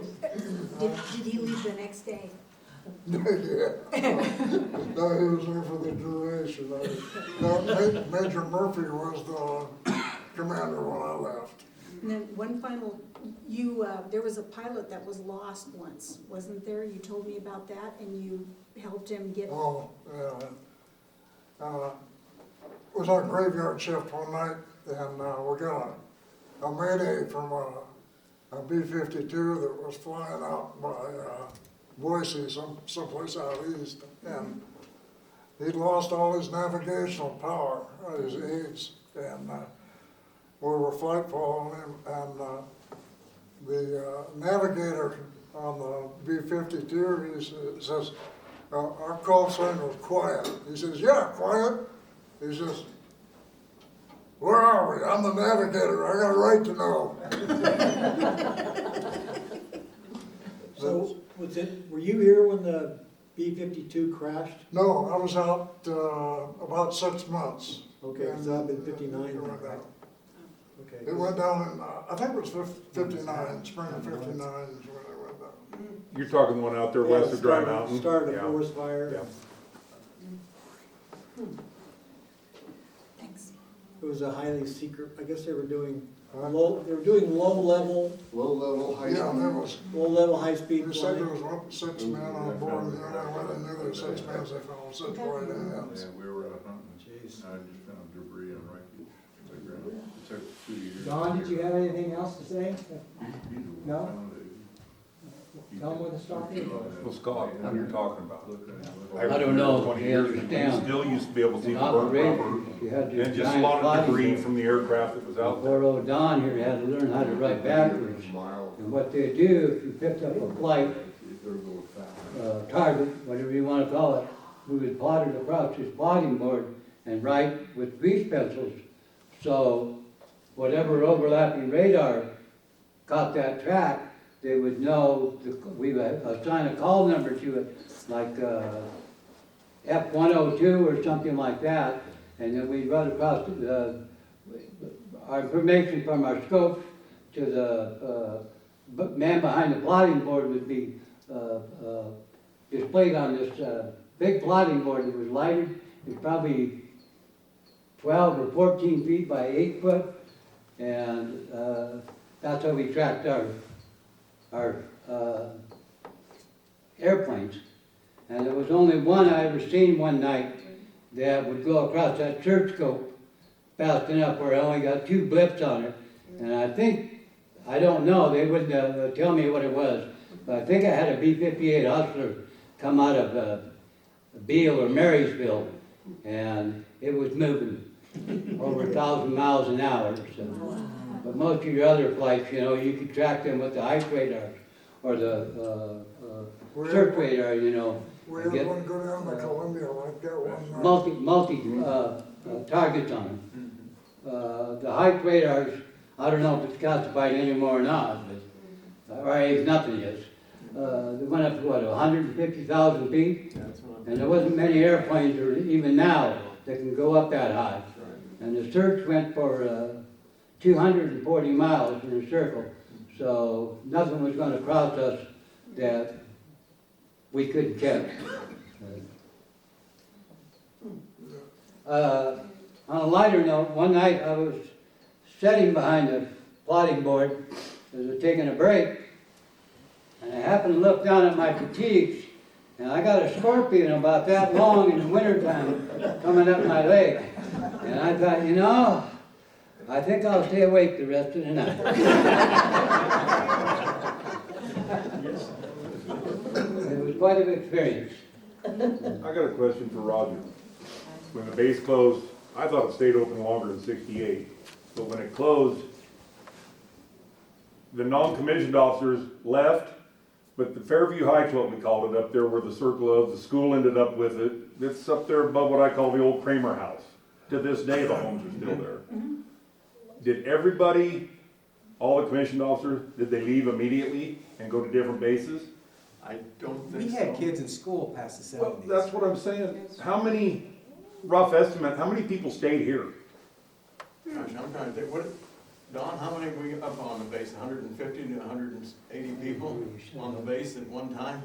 Did he leave the next day? Yeah. No, he was there for the duration. Major Murphy was the commander when I left. And then one final, there was a pilot that was lost once, wasn't there? You told me about that, and you helped him get. Oh, yeah. It was our graveyard shift one night, and we got a mayday from a B-52 that was flying out by Boise, someplace out east, and he'd lost all his navigational power, his aids, and we were flight following him, and the navigator on the B-52, he says, our call sign was quiet. He says, yeah, quiet. He says, where are we? I'm the navigator. I got a right to know. So, were you here when the B-52 crashed? No, I was out about 6 months. Okay, And, so I've been 59 it then, went right? down. Okay. It went down in, I think it was 59, spring of 59 is when it went down. You're talking the one out there Yeah, west of Dry Mountain? Started a Yeah. forest fire. Yeah. Thanks. It was a highly secret, I guess they were doing low level, Low-level, high. Yeah, there was, high-speed they said there flying. was 6 men on board, and the only way they knew there were 6 men, they found 6 right in. Yeah, we were out hunting. Jeez. I just found debris on Rocky. It took 2 years. Don, did you have anything else to say? No? Tell them where to stop. Well, Scott, what are you talking about? I don't know, 20 they years ago, understand. You still used to be able to see In the burnt rubber. operation, you had this And just a giant lot of body debris there. from the aircraft that was out there. Poor old Don here had to learn how to write backwards. And what they do, if you picked up a flight, target, whatever you want to call it, we would plot it across his plotting board and write with grease pencils. So whatever overlapping radar caught that track, they would know, we would assign a call number to it, like F-102 or something like that, and then we'd run across our information from our scope to the man behind the plotting board would be displayed on this big plotting board that was lighted. It was probably 12 or 14 feet by 8 foot, and that's how we tracked our airplanes. And there was only one I ever seen one night that would go across that church scope fast enough where I only got 2 blips on it. And I think, I don't know, they wouldn't tell me what it was, but I think I had a B-58 Hustler come out of Beale or Marysville, and it was moving over 1,000 miles an hour. So. But most of your other flights, you know, you could track them with the ice radar or the search radar, you know. We had one go down to Columbia like that one night. Multi targets on them. The height radars, I don't know if it's classified anymore or not, but or if nothing is. They went up to what, 150,000 feet? And there wasn't many airplanes, or even now, that can go up that high. And the search went for 240 miles in a circle, so nothing was going to cross us that we couldn't catch. On a lighter note, one night I was sitting behind the plotting board as I was taking a break, and I happened to look down at my fatigues, and I got a scorpion about that long in the wintertime coming up my leg. And I thought, you know, I think I'll stay awake the rest of the night. It was quite an experience. I got a question for Roger. When the base closed, I thought it stayed open longer than 68, but when it closed, the non-commissioned officers left, but the Fairview Heights, what we called it up there where the circle of, the school ended up with it. It's up there above what I call the old Kramer house. To this day, the homes are still there. Did everybody, all the commissioned officers, did they leave immediately and go to different bases? I don't think We so. had kids in school past the Well, 70s. that's what I'm saying. How many, rough estimate, how many people stayed here? Gosh, I'm trying to think, Don, how many were we up on the base? 150 to 180 people on the base at one time?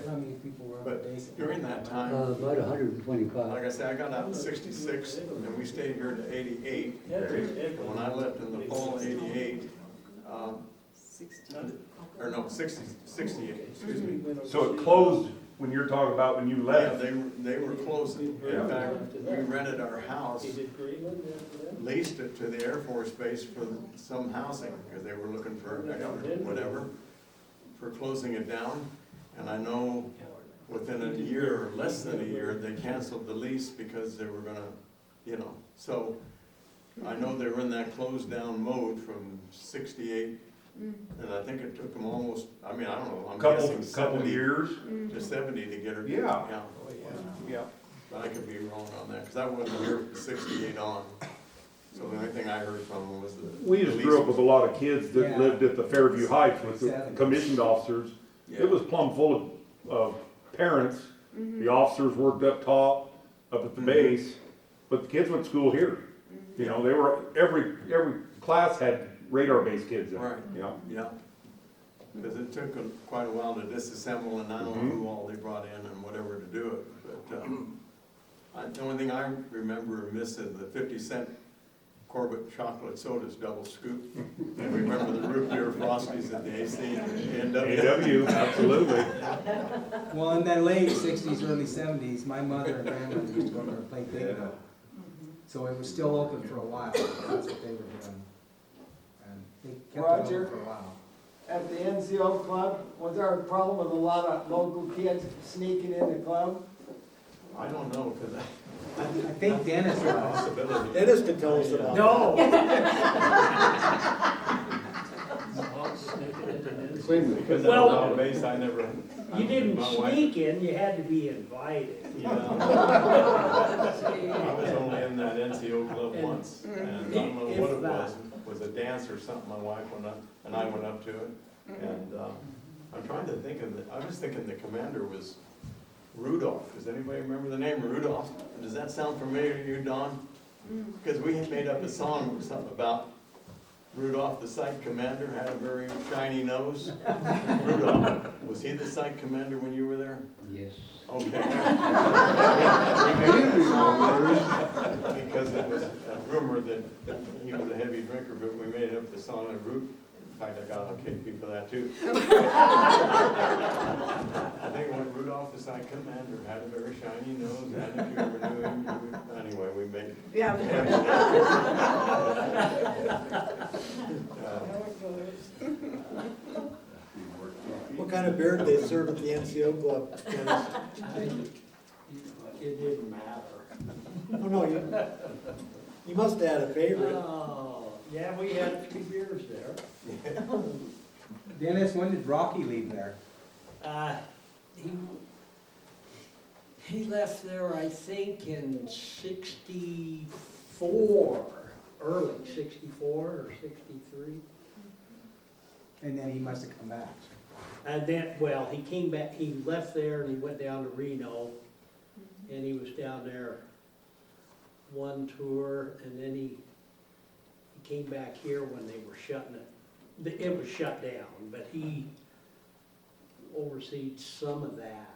How many people were on the But base? during that time, About 125. like I said, I got out in 66, and we stayed here to 88. And when I left in the fall of 88, or no, 68, excuse me. So it closed when you're talking about when you Yeah, left? they were closing. In fact, we rented our house, leased it to the Air Force Base for some housing, because they were looking for whatever, for closing it down. And I know within a year, or less than a year, they canceled the lease because they were gonna, so I know they were in that closed down mode from 68, and I think it took them almost, I don't know, I'm guessing Couple 70 years? to 70 to get her. Yeah. Yeah. But I could be wrong on that, because I wasn't here from 68 on. So the only thing I heard from them was the. We just grew up with a lot of kids that Yeah. lived at the Fairview Heights with the Seven. commissioned officers. It was plumb full of parents. The officers worked up top, up at the base, but the kids went to school here. They were, every class had radar-based kids in it. Right. Yeah. Yeah. Because it took quite a while to disassemble, and I don't know who all they brought in and whatever to do it. But the only thing I remember missing, the 50-cent Corbett chocolate sodas, double scoop. And remember the root beer Frosties at the AC&W. absolutely. Well, in the late 60s, early 70s, my mother and grandmother used to go there and play bingo. So it was still open for a while. That's what they were doing. And they kept it Roger? open for a while. At the NCO club, was there a problem with a lot of local kids sneaking in the club? I don't know, because I think Dennis was. possibility. Dennis could tell us about. No. Because Well, I was on base, I never. You didn't my wife- sneak in, you had to be invited. I was only in that NCO club once, and I don't know what it was a dance or something, my wife went up, and I went up to it, and, I'm trying to think I was thinking the commander was Rudolph. Does anybody remember the name Rudolph? Does that sound familiar to you, Don? Because we had made up a song, something about Rudolph, the site commander, had a very shiny nose. Rudolph, was he the site commander when you were there? Yes. Okay. Because it was a rumor that he was a heavy drinker, but we made up the song of Root. In fact, I got on KP for that too. I think when Rudolph, the site commander, had a very shiny nose, and if you ever knew him, anyway, we made it. Yeah. What kind of beer did they serve at the NCO club, Dennis? It didn't matter. Oh, no, you must have had a favorite. Oh, yeah, we had a few beers there. Dennis, when did Rocky leave there? He left there, I think, in 64, early 64 or 63. And then he must have come back. And then, well, he came back, he left there and he went down to Reno, and he was down there one tour, and then he came back here when they were shutting it. It was shut down, but he overseed some of that.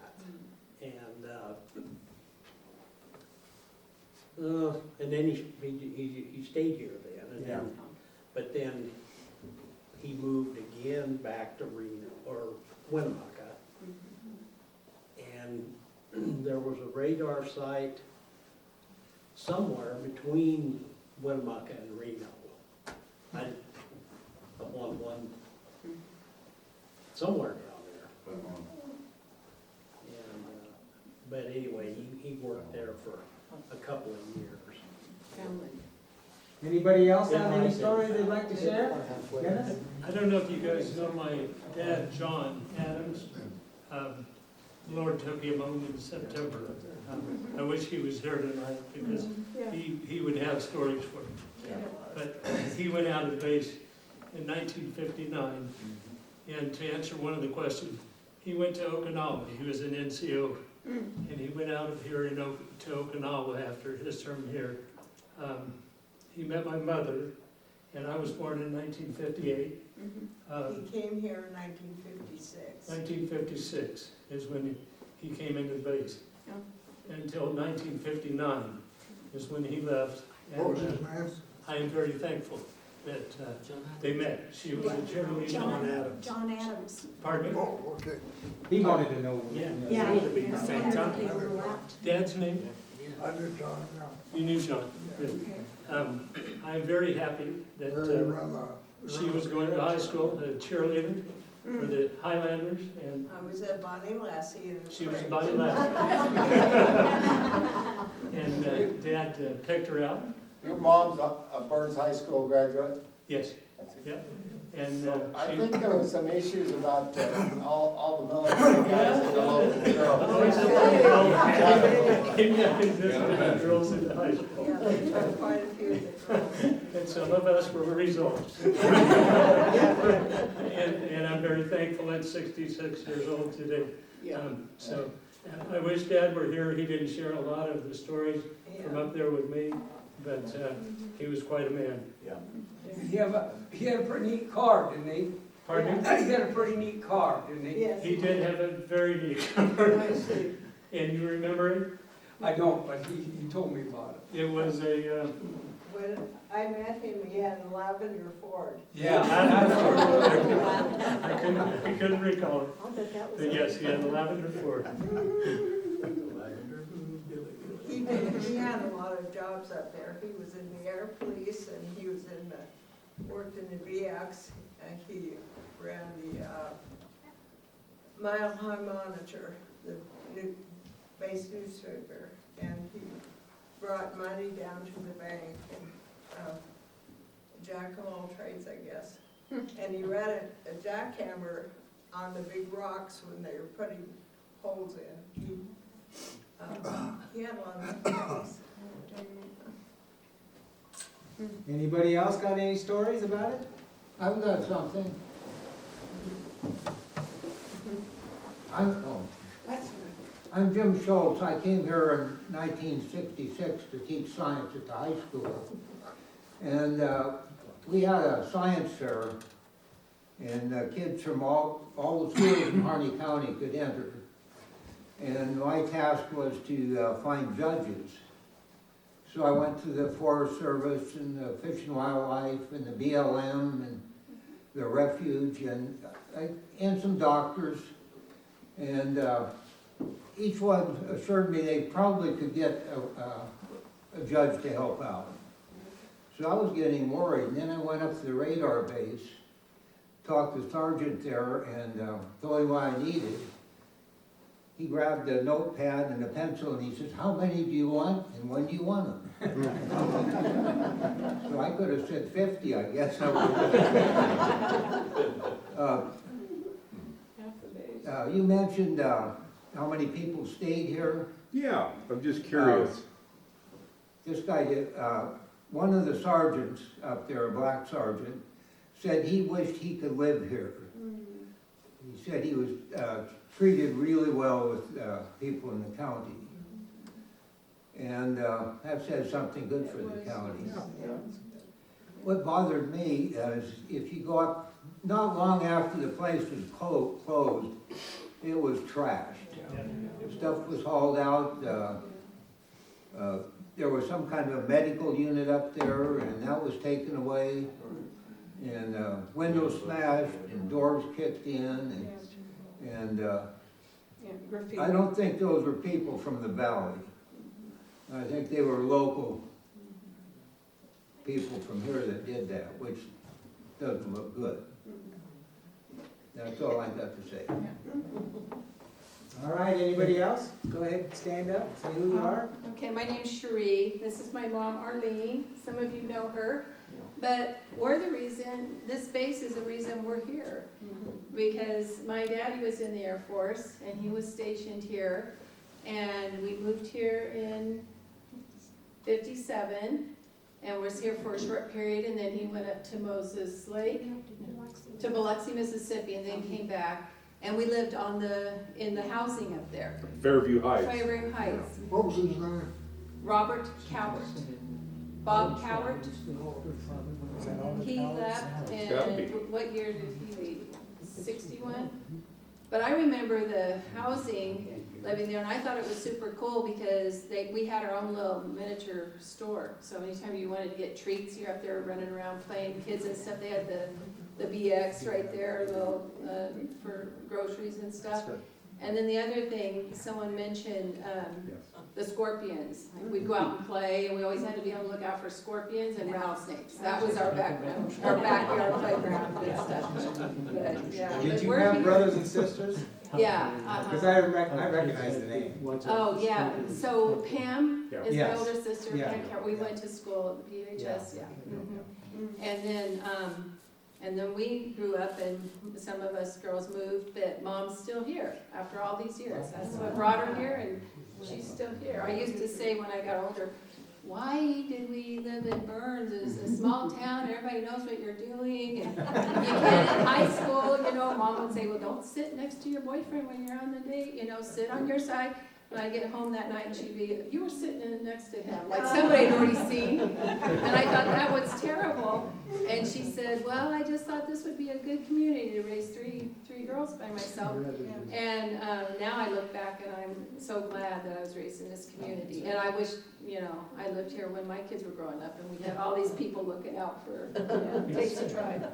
And then he stayed here then, and then, but then he moved again back to Reno, or Winnemucca. And there was a radar site somewhere between Winnemucca and Reno. One somewhere down there. And, but anyway, he worked there for a couple of years. Anybody else have any story they'd like to share? Dennis? I don't know if you guys know my dad, John Adams. Lord took him home in September. I wish he was here tonight because he would have stories for me. But he went out of base in 1959, and to answer one of the questions, he went to Okinawa. He was an NCO, and he went out of here to Okinawa after his term here. He met my mother, and I was born in 1958. He came here in 1956. 1956 is when he came into the base. Until 1959 is when he left. What was And his name? I am very thankful that they met. She was a cheerleader. John Adams. Pardon me? Oh, okay. He wanted to know. Yeah. Yeah. It would be I same wondered time. if he overlapped. Dad's name? I knew John, yeah. You knew John. Good. I'm very happy that They run she was going to high school, a cheerleader for the Highlanders, and I was at Bonnie Lassie in the she was a spring. body lad. And Dad picked her out. Your mom's a Burns High School graduate? Yes. Yeah. And I she. think there was some issues about all the military guys in the local girls. Yeah, girls in the high school. Yeah, they took quite a few of the girls. And some of us were results. And I'm very thankful at 66 years old today. So I wish Dad were here. He didn't share a lot of the stories from up there with me, but he was quite a man. He had a pretty neat car, didn't he? Pardon me? He had a pretty neat car, didn't he? Yes. He did have a very neat car. And you remember it? I don't, but he told me about it. It was a, When I met him, he had a lavender Ford. I couldn't recall it. I'll bet that was. But yes, he had a lavender Ford. He had a lot of jobs up there. He was in the air police and he was worked in the VX and he ran the Mile High Monitor, the new base newspaper. And he brought money down to the bank and jack of all trades, I guess. And he ran a jackhammer on the big rocks when they were putting holes in. He had a lot of things. Anybody else got any stories about it? I've got something. I'm Jim Schultz. I came here in 1966 to teach science at the high school. And we had a science fair, and kids from all the schools in Harney County could enter. And my task was to find judges. So I went to the Forest Service and the Fish and Wildlife and the BLM and the Refuge and some doctors. And each one assured me they probably could get a judge to help out. So I was getting worried. And then I went up to the radar base, talked to the sergeant there, and told him what I needed. He grabbed a notepad and a pencil and he says, "How many do you want and when do you want them?" So I could have said 50, I guess. You mentioned how many people stayed here. Yeah, I'm just curious. This guy did, one of the sergeants up there, a black sergeant, said he wished he could live here. He said he was treated really well with people in the county. And that says something good for the county. What bothered me is if you go up, not long after the place was closed, it was trashed. Stuff was hauled out. There was some kind of a medical unit up there and that was taken away. And windows smashed and doors kicked in and I don't think those were people from the valley. I think they were local people from here that did that, which doesn't look good. That's all I got to say. All right, anybody else? Go ahead, stand up, say who you are. Okay, my name's Cherie. This is my mom, Arlene. Some of you know her. But we're the reason, this base is the reason we're here. Because my daddy was in the Air Force and he was stationed here. And we moved here in 57 and was here for a short period. And then he went up to Moses Lake, to Biloxi, Mississippi, and then came back. And we lived in the housing up there. Fairview Heights. Fairview Heights. What was his name? Robert Calvert. Bob Cowart. Is that all the He towers? left, It's gotta be. and what year did he leave? 61? But I remember the housing, living there, and I thought it was super cool because we had our own little miniature store. So anytime you wanted to get treats, you're up there running around playing kids and stuff. They had the BX right there, little, for groceries and stuff. And then the other thing, someone mentioned, the scorpions. We'd go out and play, and we always had to be on the lookout for scorpions and rattlesnakes. That was our background, our backyard playground and stuff. But, yeah. Did But you we're have here. brothers and sisters? Yeah. Because I recognize the name. Oh, yeah, so Pam is the Yes. older sister, Yeah. Pam Carroll. We went to school at the PHS, yeah. And then we grew up and some of us girls moved, but Mom's still here after all these years. That's what brought her here, and she's still here. I used to say when I got older, why did we live in Burns? It's a small town, everybody knows what you're doing. And you get in high school, Mom would say, well, don't sit next to your boyfriend when you're on the date, sit on your side. When I get home that night, and she'd be, you were sitting in next to him, like somebody had already seen. And I thought that was terrible. And she said, well, I just thought this would be a good community to raise three girls by myself. And now I look back and I'm so glad that I was raised in this community. And I wish, I lived here when my kids were growing up and we had all these people looking out for Takes a Tribe.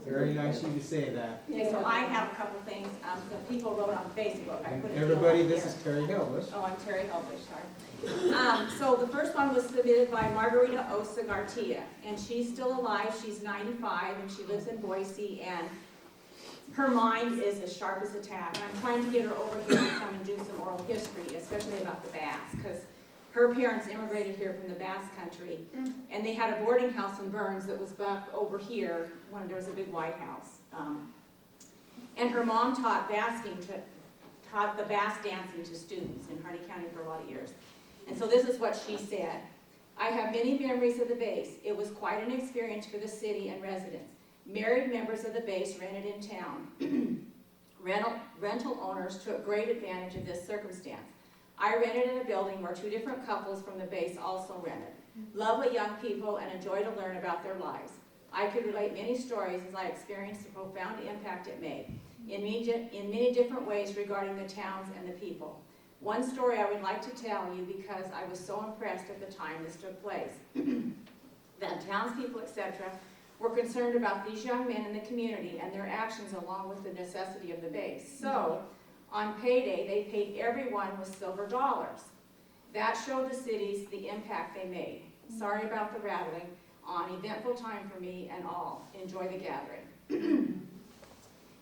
Very nice of you to say that. Okay, so I have a couple things, the people wrote on Facebook. I And put a everybody, deal on this here. is Terry Hilbush. Oh, I'm Terry Helblich, sorry. So the first one was submitted by Margarita Osa Garcia, and she's still alive, she's 95, and she lives in Boise, and her mind is as sharp as a tack. And I'm trying to get her over here to come and do some oral history, especially about the Basque, because her parents immigrated here from the Basque country, and they had a boarding house in Burns that was back over here when there was a big White House. And her mom taught the Basque dancing to students in Harney County for a lot of years. And so this is what she said. I have many memories of the base. It was quite an experience for the city and residents. Married members of the base rented in town. Rental owners took great advantage of this circumstance. I rented in a building where 2 different couples from the base also rented. Lovely young people and a joy to learn about their lives. I could relate many stories as I experienced the profound impact it made in many different ways regarding the towns and the people. One story I would like to tell you because I was so impressed at the time this took place. That townspeople, etc., were concerned about these young men in the community and their actions along with the necessity of the base. So, on payday, they paid everyone with silver dollars. That showed the cities the impact they made. Sorry about the rattling. On eventful time for me and all. Enjoy the gathering.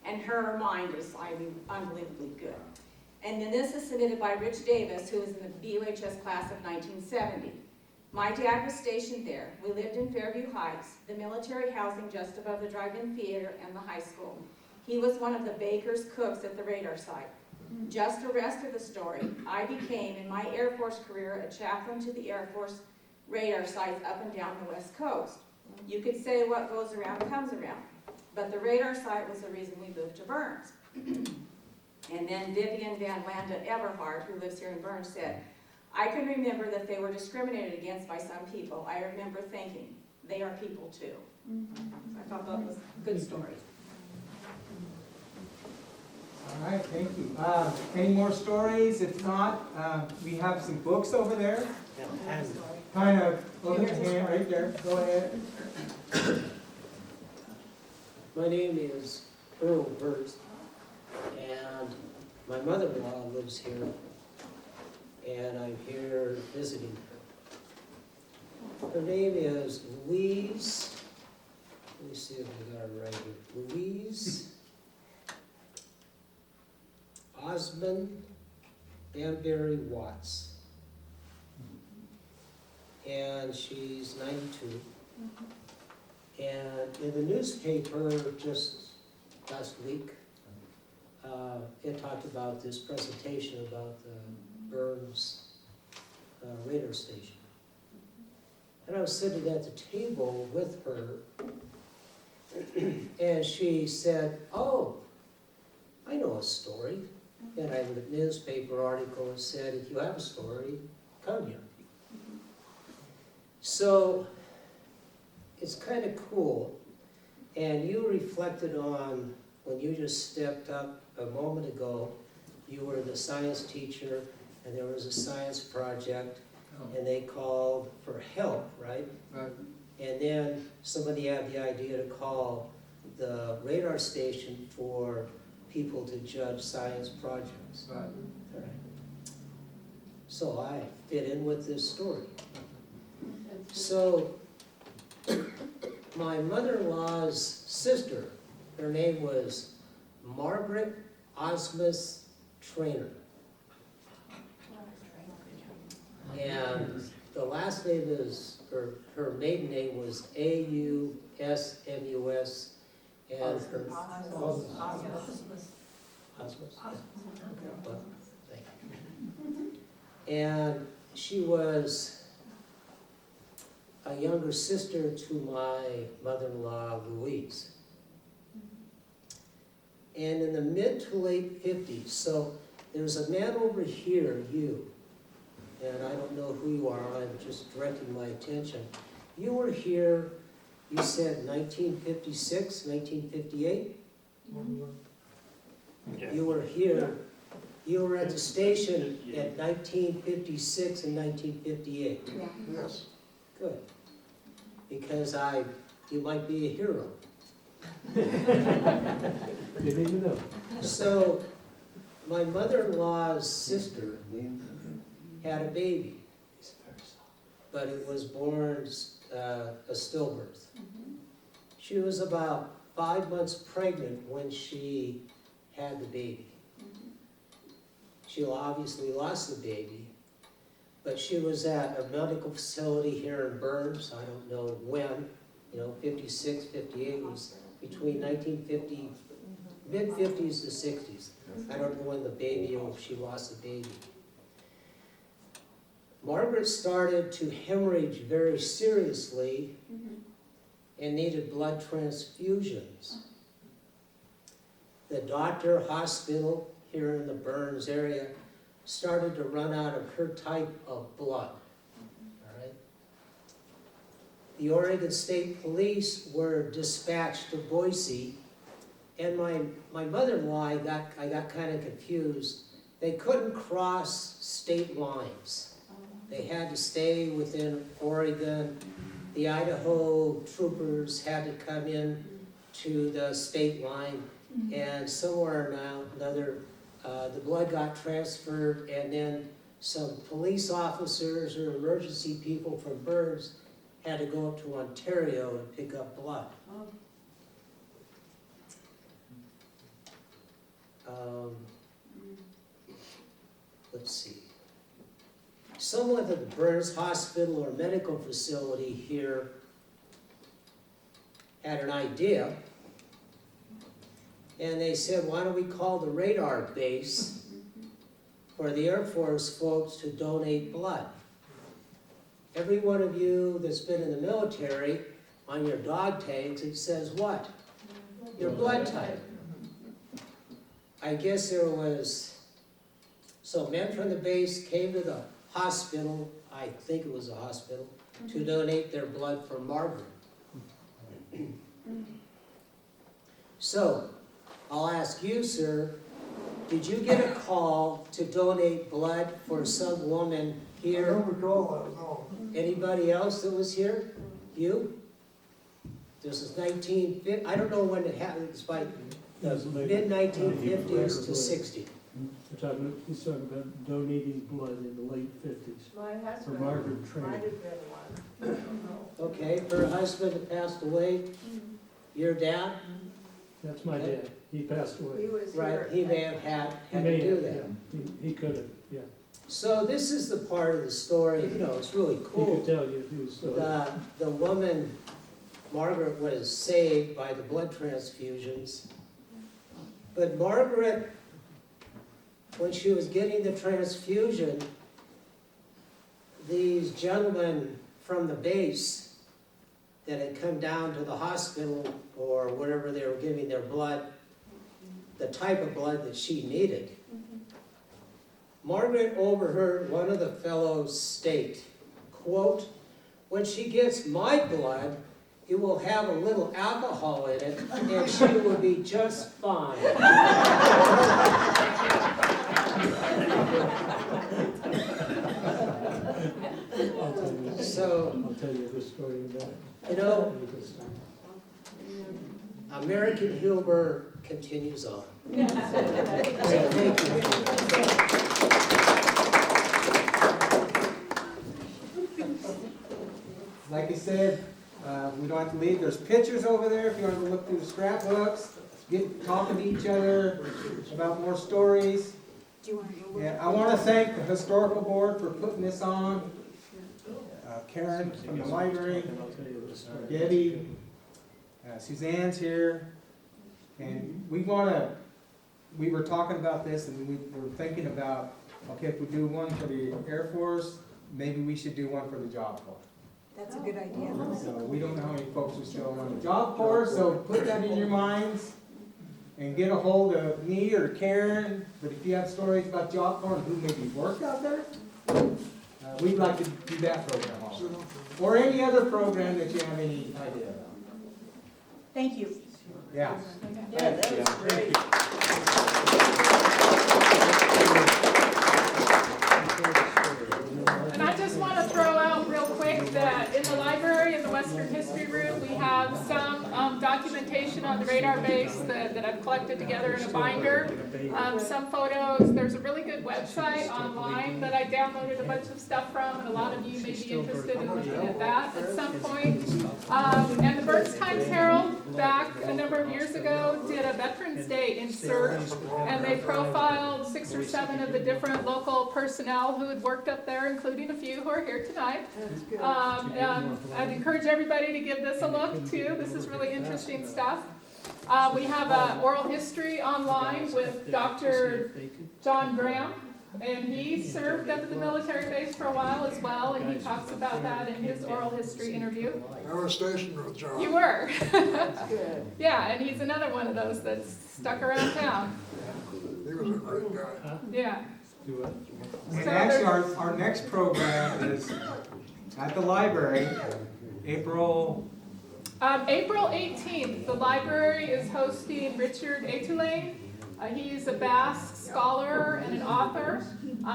And her mind is, unbelievably good. And then this is submitted by Rich Davis, who was in the BUHS class of 1970. My dad was stationed there. We lived in Fairview Heights, the military housing just above the drive-in theater and the high school. He was one of the baker's cooks at the radar site. Just the rest of the story, I became, in my Air Force career, a chaplain to the Air Force radar sites up and down the West Coast. You could say what goes around comes around, but the radar site was the reason we moved to Burns. And then Vivian Van Landa Everhart, who lives here in Burns, said, I can remember that they were discriminated against by some people. I remember thinking, they are people too. So I thought that was a good story. All right, thank you. Any more stories? If not, we have some books over there. Kind of, look at the hand right there. Go ahead. My name is Earl Burst, and my mother-in-law lives here, and I'm here visiting her. Her name is Louise, let me see if I got it right here, Louise Osmond Danbury Watts. And she's 92. And in the newspaper just last week, it talked about this presentation about the Burns radar station. And I was sitting at the table with her, and she said, oh, I know a story. And I read a newspaper article that said, if you have a story, come here. So, it's kind of cool, and you reflected on, when you just stepped up a moment ago, you were the science teacher, and there was a science project, and they called for help, right? Right. And then somebody had the idea to call the radar station for people to judge science projects. Right. Right. So I fit in with this story. So, my mother-in-law's sister, her name was Margaret Osmus Trainer. And the last name is, or her maiden name was A-U-S-M-U-S, and her... Osmus? Well, thank you. And she was a younger sister to my mother-in-law, Louise. And in the mid to late 50s, so there's a man over here, you, and I don't know who you are, I'm just directing my attention. You were here, you said 1956, 1958? You were here, you were at the station at 1956 and 1958. Yes. Good. Because you might be a hero. Didn't even know. So, my mother-in-law's sister had a baby, but it was born a stillbirth. She was about 5 months pregnant when she had the baby. She obviously lost the baby, but she was at a medical facility here in Burns, I don't know when, 56, 58, was between 1950, mid-50s to 60s. I don't know when the baby, or if she lost the baby. Margaret started to hemorrhage very seriously and needed blood transfusions. The hospital here in the Burns area started to run out of her type of blood. All right? The Oregon State Police were dispatched to Boise, and my mother-in-law, I got kind of confused. They couldn't cross state lines. They had to stay within Oregon. The Idaho troopers had to come in to the state line, and somewhere or another, the blood got transferred, and then some police officers or emergency people from Burns had to go up to Ontario and pick up blood. Let's see. Someone at the Burns Hospital or medical facility here had an idea, and they said, why don't we call the radar base for the Air Force folks to donate blood? Every one of you that's been in the military, on your dog tags, it says what? Your blood type. I guess there was, so men from the base came to the hospital, I think it was a hospital, to donate their blood for Margaret. So, I'll ask you, sir, did you get a call to donate blood for some woman I here? don't recall that, no. Anybody else that was here? You? This is 1950, I don't know when it happened, it's by the mid-1950s to 60. He's talking about donating blood in the late 50s. My For husband Margaret might Trainer. have been one. I don't know. Okay, her husband had passed away, your dad? That's my dad. He passed He away. was Right, here. he may have had He to may do have, that. yeah. He could have, yeah. So this is the part of the story, it's really He could cool. tell you his story. The woman, Margaret, was saved by the blood transfusions. But Margaret, when she was getting the transfusion, these gentlemen from the base that had come down to the hospital or wherever they were giving their blood, the type of blood that she needed, Margaret overheard one of the fellows state, quote, when she gets my blood, it will have a little alcohol in it, and she will be just fine. So, I'll tell you the story about it. you know, American humor continues on. So thank you. Like I said, we don't have to leave. There's pictures over there if you want to look through the scrapbooks, get talking to each other about more stories. Do you want to go? Yeah, I want to thank the historical board for putting this on. Karen from the library, Debbie, Suzanne's here, and we were talking about this, and we were thinking about, okay, if we do one for the Air Force, maybe we should do one for the Job Corps. That's a good idea. So we don't know how many folks are still on the Job Corps, so put that in your minds and get a hold of me or Karen. But if you have stories about Job Corps and who maybe worked out there, we'd like to do that program also. Or any other program that you have any idea about. Thank you. Yeah. Yeah, that was great. And I just want to throw out real quick that in the library, in the Western History Room, we have some documentation on the radar base that I've collected together in a binder. Some photos. There's a really good website online that I downloaded a bunch of stuff from, and a lot of you may be interested in looking at that at some point. And the Burns Times Herald, back a number of years ago, did a Veterans Day insert, and they profiled 6 or 7 of the different local personnel who had worked up there, including a few who are here tonight. I'd encourage everybody to give this a look too. This is really interesting stuff. We have oral history online with Dr. John Graham, and he served up at the military base for a while as well, and he talks about that in his oral history interview. I was stationed with John. You were. Yeah, and he's another one of those that's stuck around town. He was a great guy. Yeah. And actually, our next program is at the library, April 18th, the library is hosting Richard Etulain. He's a Basque scholar and an author.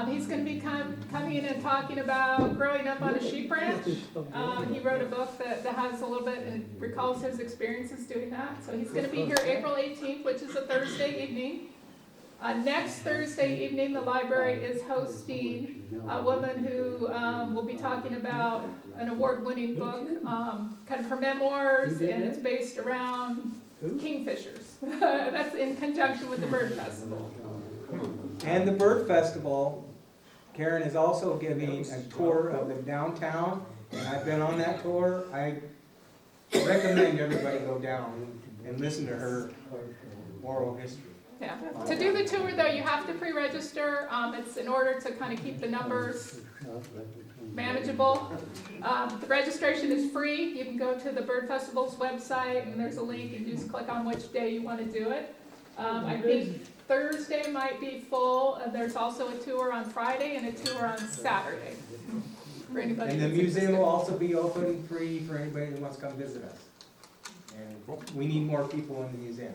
He's going to be coming in and talking about growing up on a sheep ranch. He wrote a book that has a little bit and recalls his experiences doing that. So he's going to be here April 18th, which is a Thursday evening. Next Thursday evening, the library is hosting a woman who will be talking about an award-winning book, kind of her memoirs, and it's based around kingfishers. That's in conjunction with the Bird Festival. and the Bird Festival. Karen is also giving a tour of the downtown, and I've been on that tour. I recommend everybody go down and listen to her oral history. Yeah. To do the tour, though, you have to pre-register. It's in order to kind of keep the numbers manageable. The registration is free. You can go to the Bird Festival's website, and there's a link, and you just click on which day you want to do it. I think Thursday might be full. There's also a tour on Friday and a tour on Saturday for anybody. And the that's museum interested. will also be open free for anybody who wants to come visit us. And we need more people in the museum.